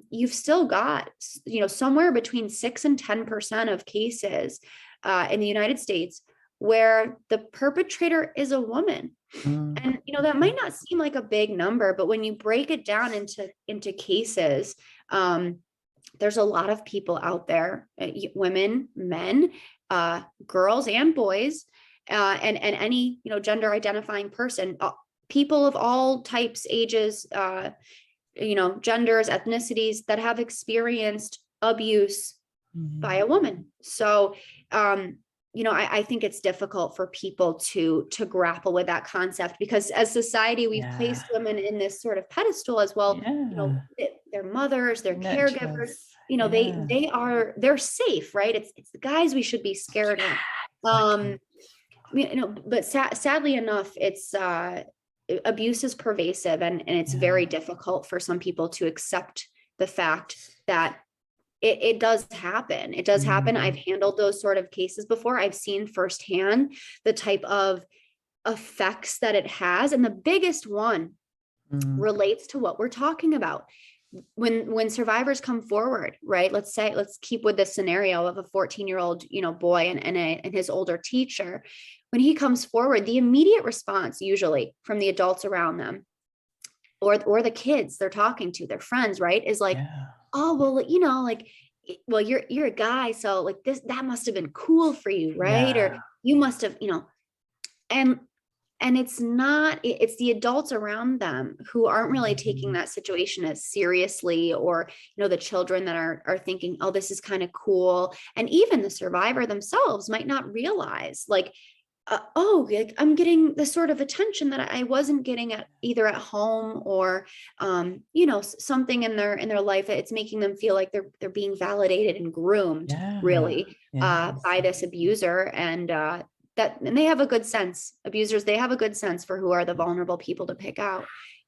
[SPEAKER 2] You've still got, somewhere between 6 and 10% of cases in the United States where the perpetrator is a woman. And, that might not seem like a big number, but when you break it down into cases, there's a lot of people out there, women, men, girls and boys, and any, gender identifying person, people of all types, ages, genders, ethnicities that have experienced abuse by a woman. So, I think it's difficult for people to grapple with that concept, because as society, we've placed women in this sort of pedestal as well. They're mothers, they're caregivers, they're safe, right? It's the guys we should be scared of. But sadly enough, it's abuse is pervasive, and it's very difficult for some people to accept the fact that it does happen. It does happen. I've handled those sort of cases before. I've seen firsthand the type of effects that it has. And the biggest one relates to what we're talking about. When survivors come forward, right? Let's keep with the scenario of a 14-year-old, boy and his older teacher. When he comes forward, the immediate response usually from the adults around them or the kids they're talking to, their friends, right, is like, oh, well, well, you're a guy, so like that must have been cool for you, right? Or you must have, and it's not, it's the adults around them who aren't really taking that situation as seriously, or, the children that are thinking, oh, this is kind of cool. And even the survivor themselves might not realize, like, like I'm getting the sort of attention that I wasn't getting at either at home or, something in their life. It's making them feel like they're being validated and groomed really by this abuser. And they have a good sense, abusers, they have a good sense for who are the vulnerable people to pick out.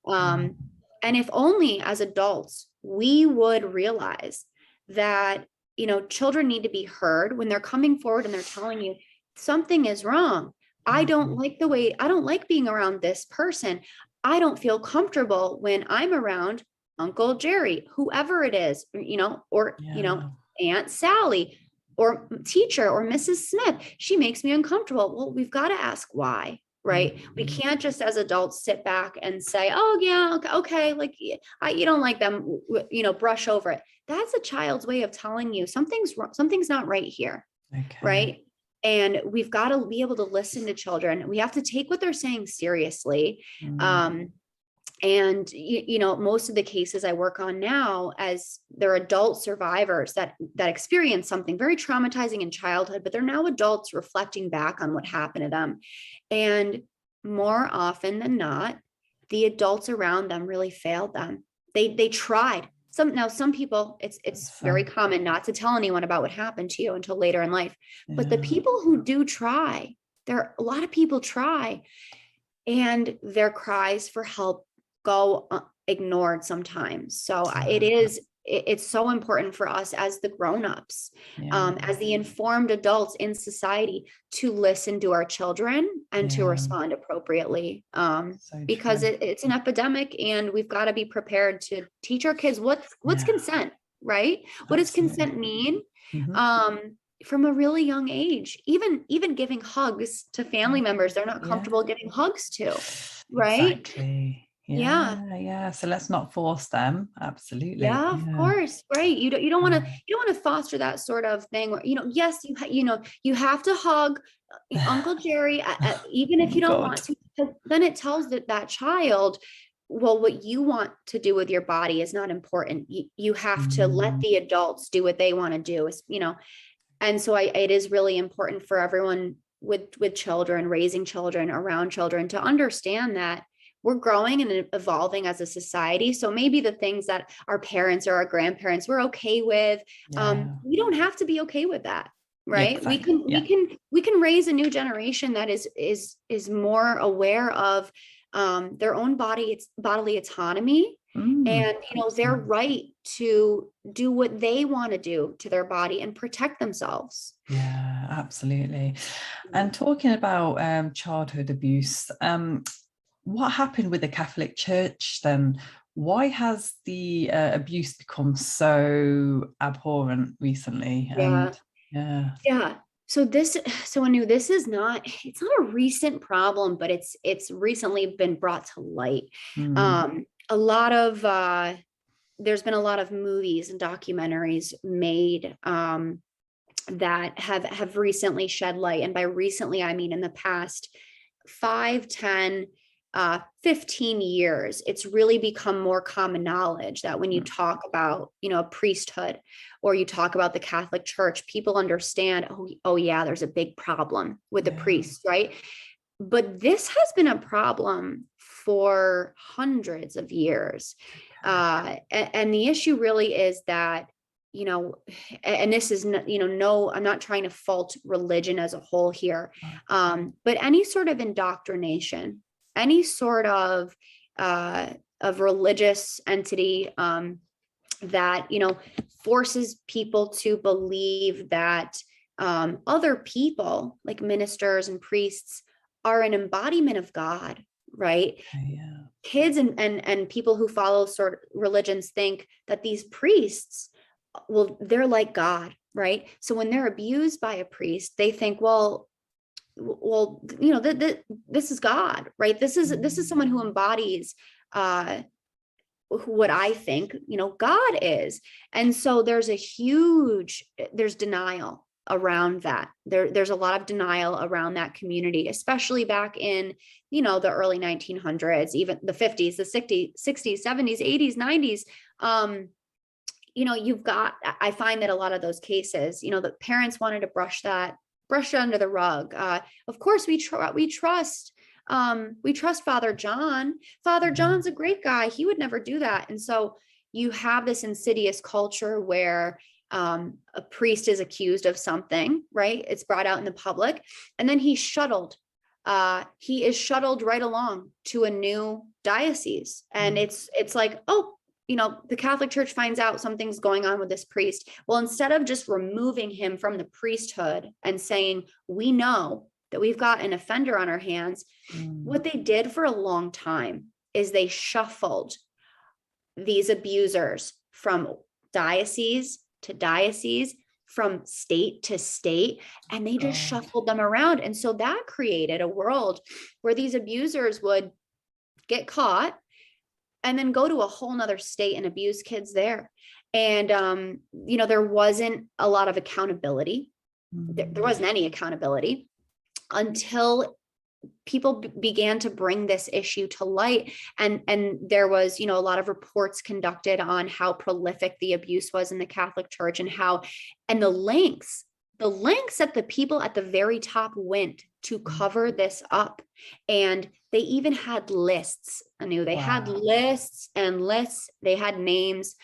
[SPEAKER 2] And if only as adults, we would realize that, children need to be heard when they're coming forward and they're telling you something is wrong. I don't like being around this person. I don't feel comfortable when I'm around Uncle Jerry, whoever it is, or, Aunt Sally, or teacher, or Mrs. Smith. She makes me uncomfortable. Well, we've got to ask why, right? We can't just as adults sit back and say, oh yeah, okay, like you don't like them, brush over it. That's a child's way of telling you something's wrong, something's not right here, right? And we've got to be able to listen to children. We have to take what they're saying seriously. And, most of the cases I work on now, as they're adult survivors that experience something very traumatizing in childhood, but they're now adults reflecting back on what happened to them. And more often than not, the adults around them really failed them. They tried. Some people, it's very common not to tell anyone about what happened to you until later in life. But the people who do try, a lot of people try, and their cries for help go ignored sometimes. So it's so important for us as the grownups, as the informed adults in society, to listen to our children and to respond appropriately, because it's an epidemic, and we've got to be prepared to teach our kids what's consent, right? What does consent mean? From a really young age, even giving hugs to family members they're not comfortable giving hugs to, right?
[SPEAKER 1] Exactly. Yeah. So let's not force them. Absolutely.
[SPEAKER 2] Yeah, of course. Right. You don't want to foster that sort of thing where, yes, you have to hug Uncle Jerry, even if you don't want to, because then it tells that child, well, what you want to do with your body is not important. You have to let the adults do what they want to do, and so it is really important for everyone with children, raising children, around children, to understand that we're growing and evolving as a society. So maybe the things that our parents or our grandparents were okay with, we don't have to be okay with that, right? We can raise a new generation that is more aware of their own bodily autonomy, and their right to do what they want to do to their body and protect themselves.
[SPEAKER 1] Yeah, absolutely. And talking about childhood abuse, what happened with the Catholic Church then? Why has the abuse become so abhorrent recently? So
[SPEAKER 2] Anu, it's not a recent problem, but it's recently been brought to light. There's been a lot of movies and documentaries made that have recently shed light. And by recently, I mean in the past 5, 10, 15 years, it's really become more common knowledge that when you talk about, priesthood, or you talk about the Catholic Church, people understand, oh yeah, there's a big problem with the priests, right? But this has been a problem for hundreds of years. And the issue really is that, and this is, I'm not trying to fault religion as a whole here, but any sort of indoctrination, any sort of religious entity that, forces people to believe that other people, like ministers and priests, are an embodiment of God, right?
[SPEAKER 1] Yeah.
[SPEAKER 2] Kids and people who follow sort of religions think that these priests, well, they're like God, right? So when they're abused by a priest, they think, well, this is God, right? This is someone who embodies what I think, God is. And so there's denial around that. There's a lot of denial around that community, especially back in, the early 1900s, even the 50s, the 60s, 70s, 80s, 90s. I find that a lot of those cases, the parents wanted to brush under the rug. Of course, we trust Father John. Father John's a great guy. He would never do that. And so you have this insidious culture where a priest is accused of something, right? It's brought out in the public, and then he's shuttled. He is shuttled right along to a new diocese. And it's like, oh, the Catholic Church finds out something's going on with this priest. Well, instead of just removing him from the priesthood and saying, we know that we've got an offender on our hands, what they did for a long time is they shuffled these abusers from diocese to diocese, from state to state, and they just shuffled them around. And so that created a world where these abusers would get caught and then go to a whole nother state and abuse kids there. And, there wasn't a lot of accountability. There wasn't any accountability until people began to bring this issue to light. And there was, a lot of reports conducted on how prolific the abuse was in the Catholic Church, and the lengths that the people at the very top went to cover this up. And they even had lists. They had lists and lists. They had names.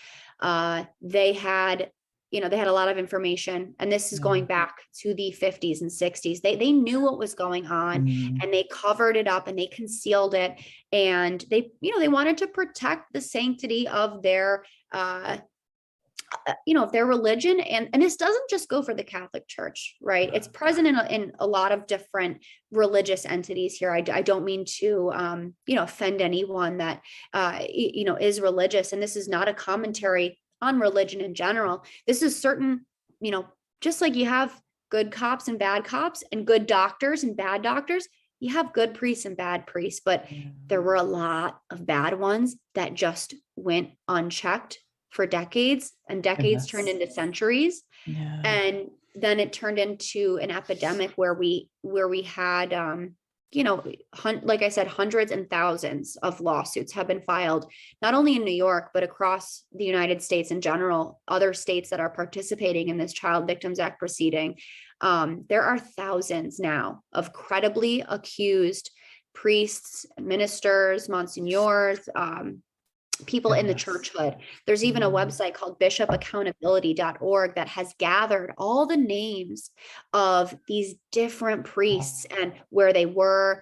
[SPEAKER 2] They had a lot of information, and this is going back to the 50s and 60s. They knew what was going on, and they covered it up and they concealed it. And they wanted to protect the sanctity of their, of their religion. And this doesn't just go for the Catholic Church, right? It's present in a lot of different religious entities here. I don't mean to, offend anyone that, is religious. And this is not a commentary on religion in general. This is certain, just like you have good cops and bad cops and good doctors and bad doctors, you have good priests and bad priests, but there were a lot of bad ones that just went unchecked for decades, and decades turned into centuries. And then it turned into an epidemic where we had, like I said, hundreds and thousands of lawsuits have been filed, not only in New York, but across the United States in general, other states that are participating in this Child Victims Act proceeding. There are thousands now of credibly accused priests, ministers, monsignors, people in the churchhood. There's even a website called bishopaccountability.org that has gathered all the names of these different priests and where they were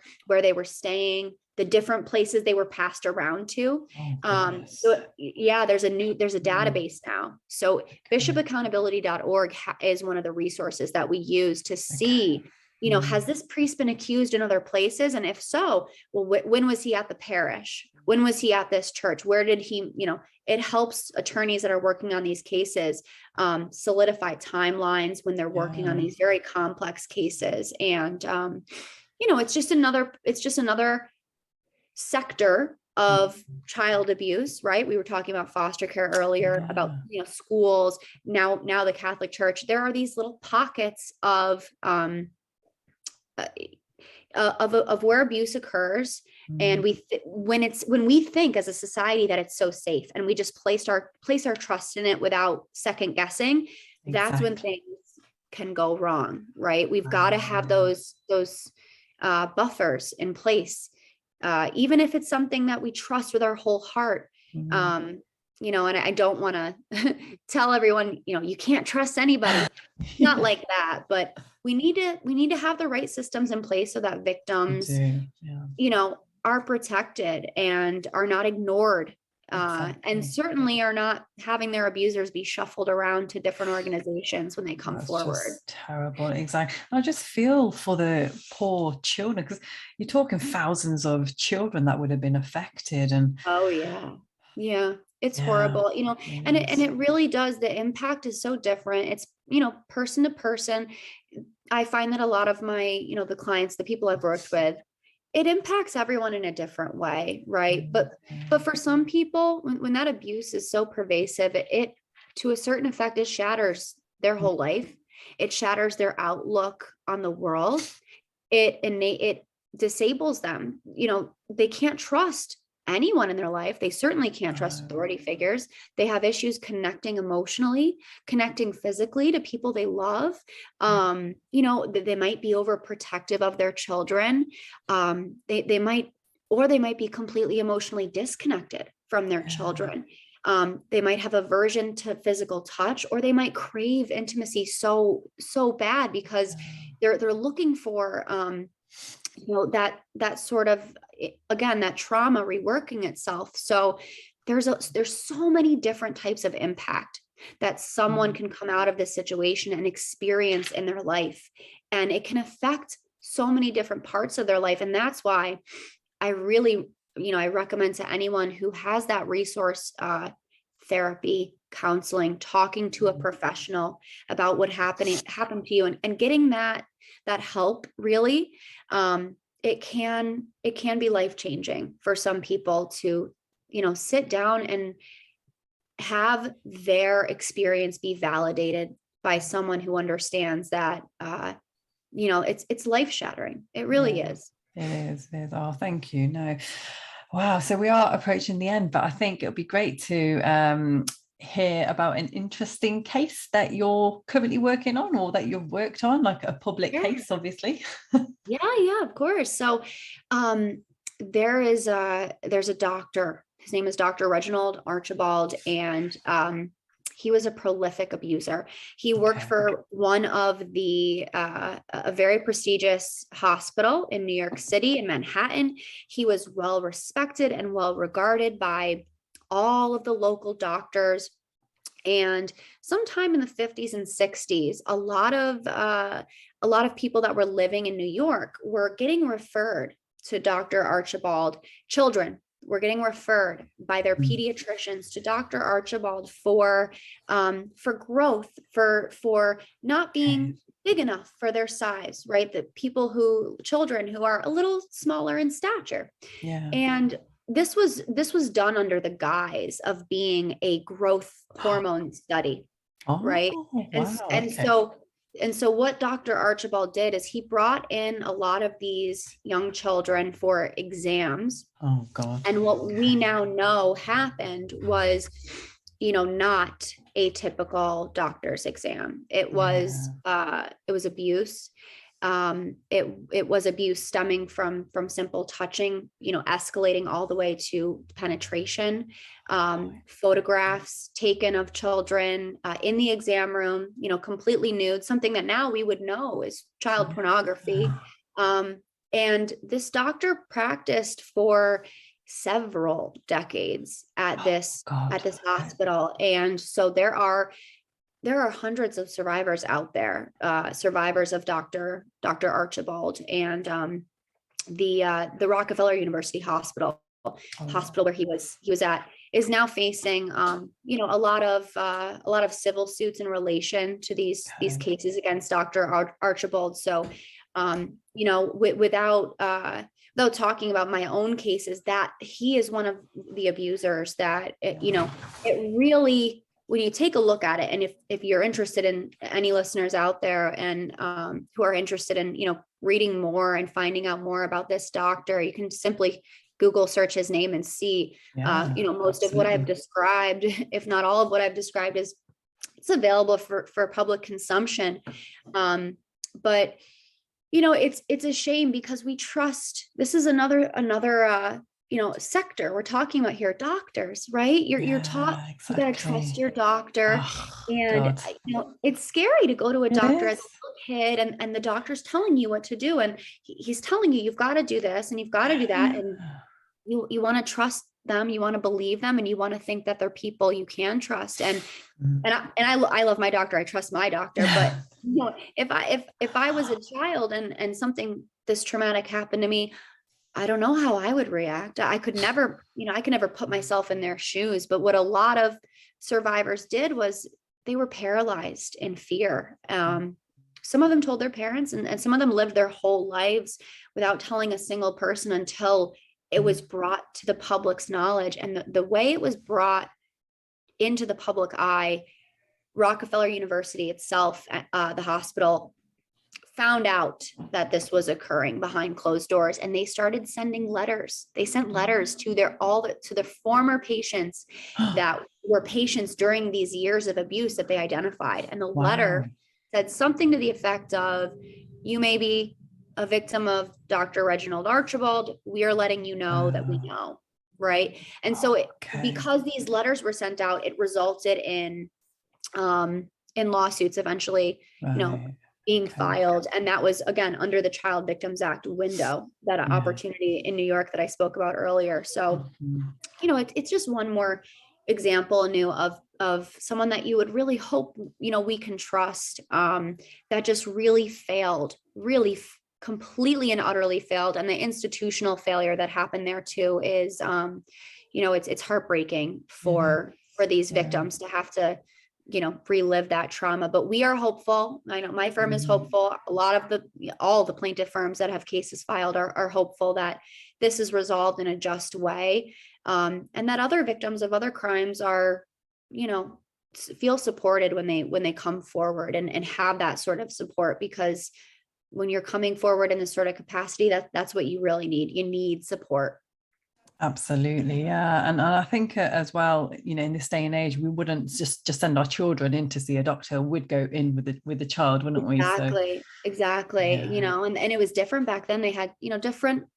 [SPEAKER 2] staying, the different places they were passed around to. So yeah, there's a database now. So bishopaccountability.org is one of the resources that we use to see, has this priest been accused in other places? And if so, well, when was he at the parish? When was he at this church? Where did he, it helps attorneys that are working on these cases solidify timelines when they're working on these very complex cases. And, it's just another sector of child abuse, right? We were talking about foster care earlier, about, schools, now the Catholic Church. There are these little pockets of where abuse occurs. And when we think as a society that it's so safe and we just place our trust in it without second guessing, that's when things can go wrong, right? We've got to have those buffers in place, even if it's something that we trust with our whole heart. And I don't want to tell everyone, you can't trust anybody. Not like that, but we need to have the right systems in place so that victims, are protected and are not ignored and certainly are not having their abusers be shuffled around to different organizations when they come forward.
[SPEAKER 1] Just terrible. Exactly. I just feel for the poor children, because you're talking thousands of children that would have been affected. And
[SPEAKER 2] oh yeah, it's horrible, you know, and it really does. The impact is so different. It's, you know, person to person. I find that a lot of my, you know, the clients, the people I've worked with, it impacts everyone in a different way, right? But for some people, when that abuse is so pervasive, it to a certain effect, it shatters their whole life. It shatters their outlook on the world. It disables them. You know, they can't trust anyone in their life. They certainly can't trust authority figures. They have issues connecting emotionally, connecting physically to people they love. You know, they might be overprotective of their children. They might be completely emotionally disconnected from their children. They might have aversion to physical touch, or they might crave intimacy so bad because they're looking for you know, that sort of, again, that trauma reworking itself. So there's so many different types of impact that someone can come out of this situation and experience in their life, and it can affect so many different parts of their life. And that's why I really, you know, I recommend to anyone who has that resource, therapy, counseling, talking to a professional about what happened to you, and getting that help. Really, it can be life-changing for some people to, you know, sit down and have their experience be validated by someone who understands that, you know, it's life-shattering. It really is.
[SPEAKER 1] It is. Oh, thank you. No. Wow. So we are approaching the end, but I think it'll be great to hear about an interesting case that you're currently working on, or that you've worked on, like a public case, obviously.
[SPEAKER 2] Yeah, of course. So there's a doctor. His name is Dr. Reginald Archibald, and he was a prolific abuser. He worked for one of the a very prestigious hospital in New York City, in Manhattan. He was well respected and well regarded by all of the local doctors. And sometime in the 50s and 60s, a lot of people that were living in New York were getting referred to Dr. Archibald. Children were getting referred by their pediatricians to Dr. Archibald for growth, for not being big enough for their size, right? Children who are a little smaller in stature. And this was done under the guise of being a growth hormone study, right? And so what Dr. Archibald did is he brought in a lot of these young children for exams.
[SPEAKER 1] Oh God.
[SPEAKER 2] And what we now know happened was, you know, not a typical doctor's exam. It was abuse. It was abuse stemming from simple touching, you know, escalating all the way to penetration. Photographs taken of children in the exam room, you know, completely nude, something that now we would know is child pornography. And this doctor practiced for several decades at this hospital. And so there are hundreds of survivors out there, survivors of Dr. Archibald, and the Rockefeller University Hospital where he was at is now facing, you know, a lot of civil suits in relation to these cases against Dr. Archibald. So, you know, without talking about my own cases, that he is one of the abusers that, you know, it really, when you take a look at it, and if you're interested, in any listeners out there and who are interested in, you know, reading more and finding out more about this doctor, you can simply Google search his name and see, you know, most of what I've described, if not all of what I've described, it's available for public consumption. But you know, it's a shame because we trust. This is another you know, sector we're talking about here, doctors, right? You're taught you got to trust your doctor. And you know, it's scary to go to a doctor as a little kid, and the doctor's telling you what to do, and he's telling you you've got to do this and you've got to do that, and you want to trust them, you want to believe them, and you want to think that they're people you can trust. I love my doctor. I trust my doctor, but if I was a child and something this traumatic happened to me, I don't know how I would react. I could never put myself in their shoes. But what a lot of survivors did was they were paralyzed in fear. Some of them told their parents, and some of them lived their whole lives without telling a single person until it was brought to the public's knowledge. And the way it was brought into the public eye, Rockefeller University itself, the hospital, found out that this was occurring behind closed doors, and they started sending letters. They sent letters to their former patients that were patients during these years of abuse that they identified. And the letter said something to the effect of, you may be a victim of Dr. Reginald Archibald. We are letting you know that we know. Right. And so because these letters were sent out, it resulted in lawsuits eventually, being filed. And that was, again, under the Child Victims Act window, that opportunity in New York that I spoke about earlier. So, it's just one more example, of someone that you would really hope, we can trust, that just really failed, completely and utterly failed. And the institutional failure that happened there too is, it's heartbreaking for these victims to have to, relive that trauma. But we are hopeful. I know my firm is hopeful. All the plaintiff firms that have cases filed are hopeful that this is resolved in a just way. And that other victims of other crimes are, feel supported when they come forward and have that sort of support, because when you're coming forward in this sort of capacity, that's what you really need. You need support.
[SPEAKER 1] Absolutely. Yeah. And I think as well, in this day and age, we wouldn't just send our children in to see a doctor. We'd go in with the child, wouldn't we?
[SPEAKER 2] Exactly. And it was different back then. They had,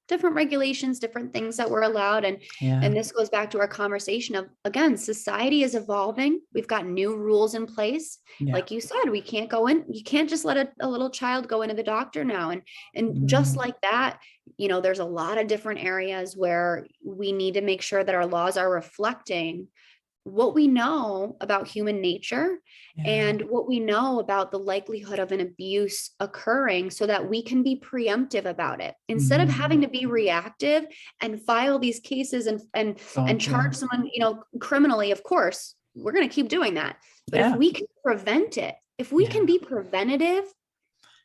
[SPEAKER 2] different regulations, different things that were allowed. And this goes back to our conversation of, again, society is evolving. We've got new rules in place. Like you said, we can't go in, you can't just let a little child go into the doctor now. And just like that, there's a lot of different areas where we need to make sure that our laws are reflecting what we know about human nature and what we know about the likelihood of an abuse occurring, so that we can be preemptive about it instead of having to be reactive and file these cases and charge someone, criminally. Of course, we're going to keep doing that. But if we can prevent it, if we can be preventative,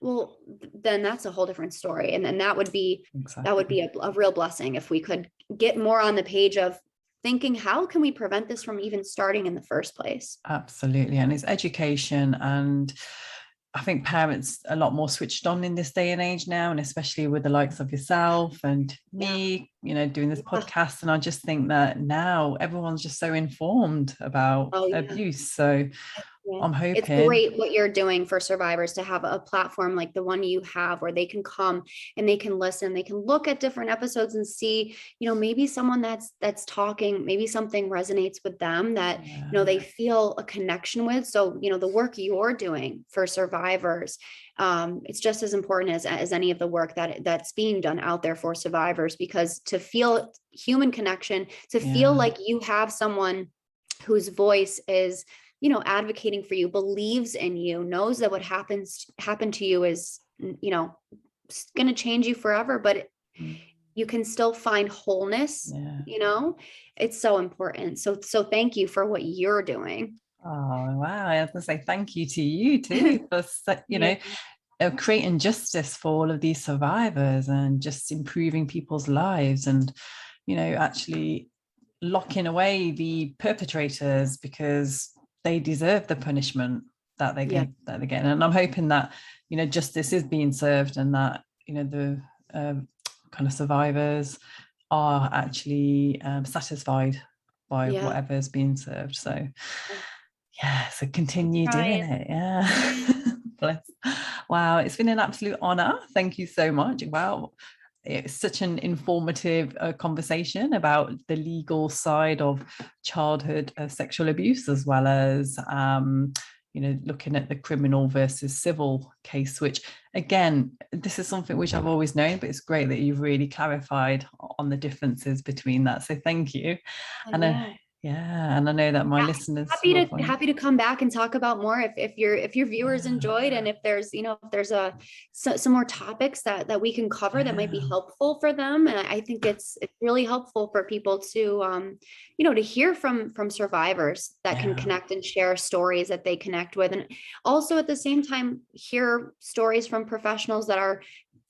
[SPEAKER 2] well, then that's a whole different story. And then that would be a real blessing if we could get more on the page of thinking, how can we prevent this from even starting in the first place?
[SPEAKER 1] Absolutely. And it's education. And I think parents are a lot more switched on in this day and age now, and especially with the likes of yourself and me, doing this podcast. And I just think that now everyone's just so informed about abuse. So I'm hoping
[SPEAKER 2] it's great what you're doing for survivors, to have a platform like the one you have, where they can come and they can listen, they can look at different episodes and see, maybe someone that's talking, maybe something resonates with them that, they feel a connection with. So, the work you're doing for survivors, it's just as important as any of the work that's being done out there for survivors, because to feel human connection, to feel like you have someone whose voice is, advocating for you, believes in you, knows that what happened to you is, going to change you forever, but you can still find wholeness. It's so important. So thank you for what you're doing.
[SPEAKER 1] Oh, wow. I have to say thank you to you too for, creating justice for all of these survivors and just improving people's lives, and, actually locking away the perpetrators, because they deserve the punishment that they get. And I'm hoping that, justice is being served, and that, the kind of survivors are actually satisfied by whatever's being served. So so continue doing it. Bless. Wow, it's been an absolute honor. Thank you so much. Wow, it's such an informative conversation about the legal side of childhood sexual abuse, as well as looking at the criminal versus civil case, which, again, this is something which I've always known, but it's great that you've really clarified on the differences between that. So thank you.
[SPEAKER 2] Oh,
[SPEAKER 1] And
[SPEAKER 2] yeah.
[SPEAKER 1] and I know that my listeners will find...
[SPEAKER 2] Happy to come back and talk about more if your viewers enjoyed, and if there's some more topics that we can cover that might be helpful for them. And I think it's really helpful for people to to hear from survivors that can connect and share stories that they connect with, and also at the same time hear stories from professionals that are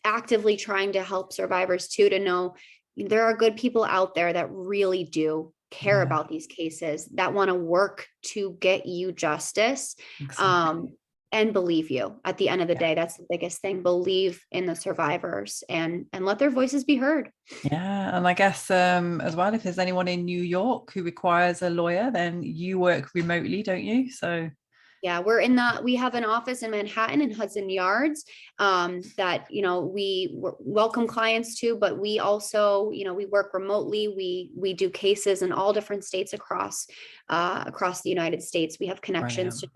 [SPEAKER 2] actively trying to help survivors too, to know there are good people out there that really do care about these cases, that want to work to get you justice.
[SPEAKER 1] Exactly.
[SPEAKER 2] And believe you. At the end of the day, that's the biggest thing. Believe in the survivors and let their voices be heard.
[SPEAKER 1] Yeah. And I guess as well, if there's anyone in New York who requires a lawyer, then you work remotely, don't you? So
[SPEAKER 2] yeah, we have an office in Manhattan and Hudson Yards that, we welcome clients to, but we also, we work remotely. We do cases in all different states across the United States. We have connections to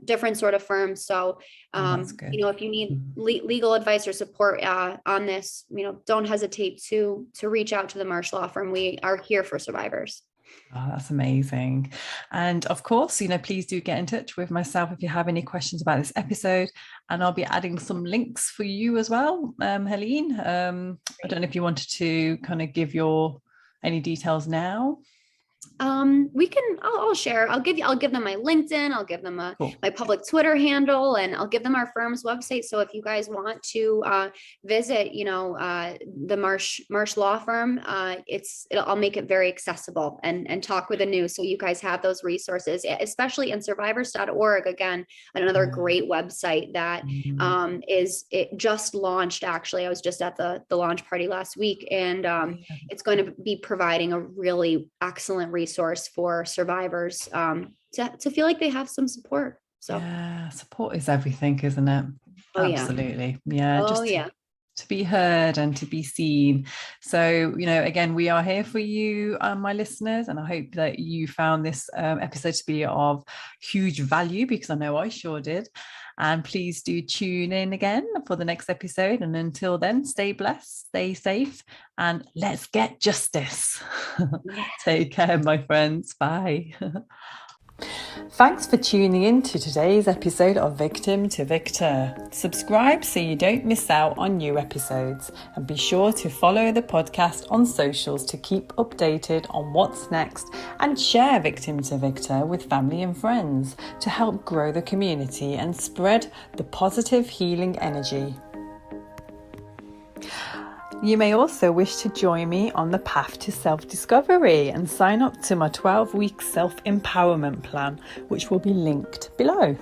[SPEAKER 2] different sort of firms. So, if you need legal advice or support on this, don't hesitate to reach out to the Marsh Law Firm. We are here for survivors.
[SPEAKER 1] Oh, that's amazing. And of course, please do get in touch with myself if you have any questions about this episode. And I'll be adding some links for you as well, Helene. I don't know if you wanted to kind of give any details now.
[SPEAKER 2] I'll share. I'll give them my LinkedIn. I'll give them my public Twitter handle, and I'll give them our firm's website. So if you guys want to visit, the Marsh Law Firm, I'll make it very accessible and talk with the news. So you guys have those resources, especially in survivors.org. Again, another great website that it just launched. Actually, I was just at the launch party last week, and it's going to be providing a really excellent resource for survivors to feel like they have some support. So
[SPEAKER 1] support is everything, isn't it? Absolutely. To be heard and to be seen. So again, we are here for you, my listeners, and I hope that you found this episode to be of huge value, because I know I sure did. And please do tune in again for the next episode. And until then, stay blessed, stay safe, and let's get justice. Take care, my friends. Bye. Thanks for tuning in to today's episode of Victim to Victor. Subscribe so you don't miss out on new episodes, and be sure to follow the podcast on socials to keep updated on what's next, and share Victim to Victor with family and friends to help grow the community and spread the positive healing energy. You may also wish to join me on the path to self-discovery and sign up to my 12-week self-empowerment plan, which will be linked below.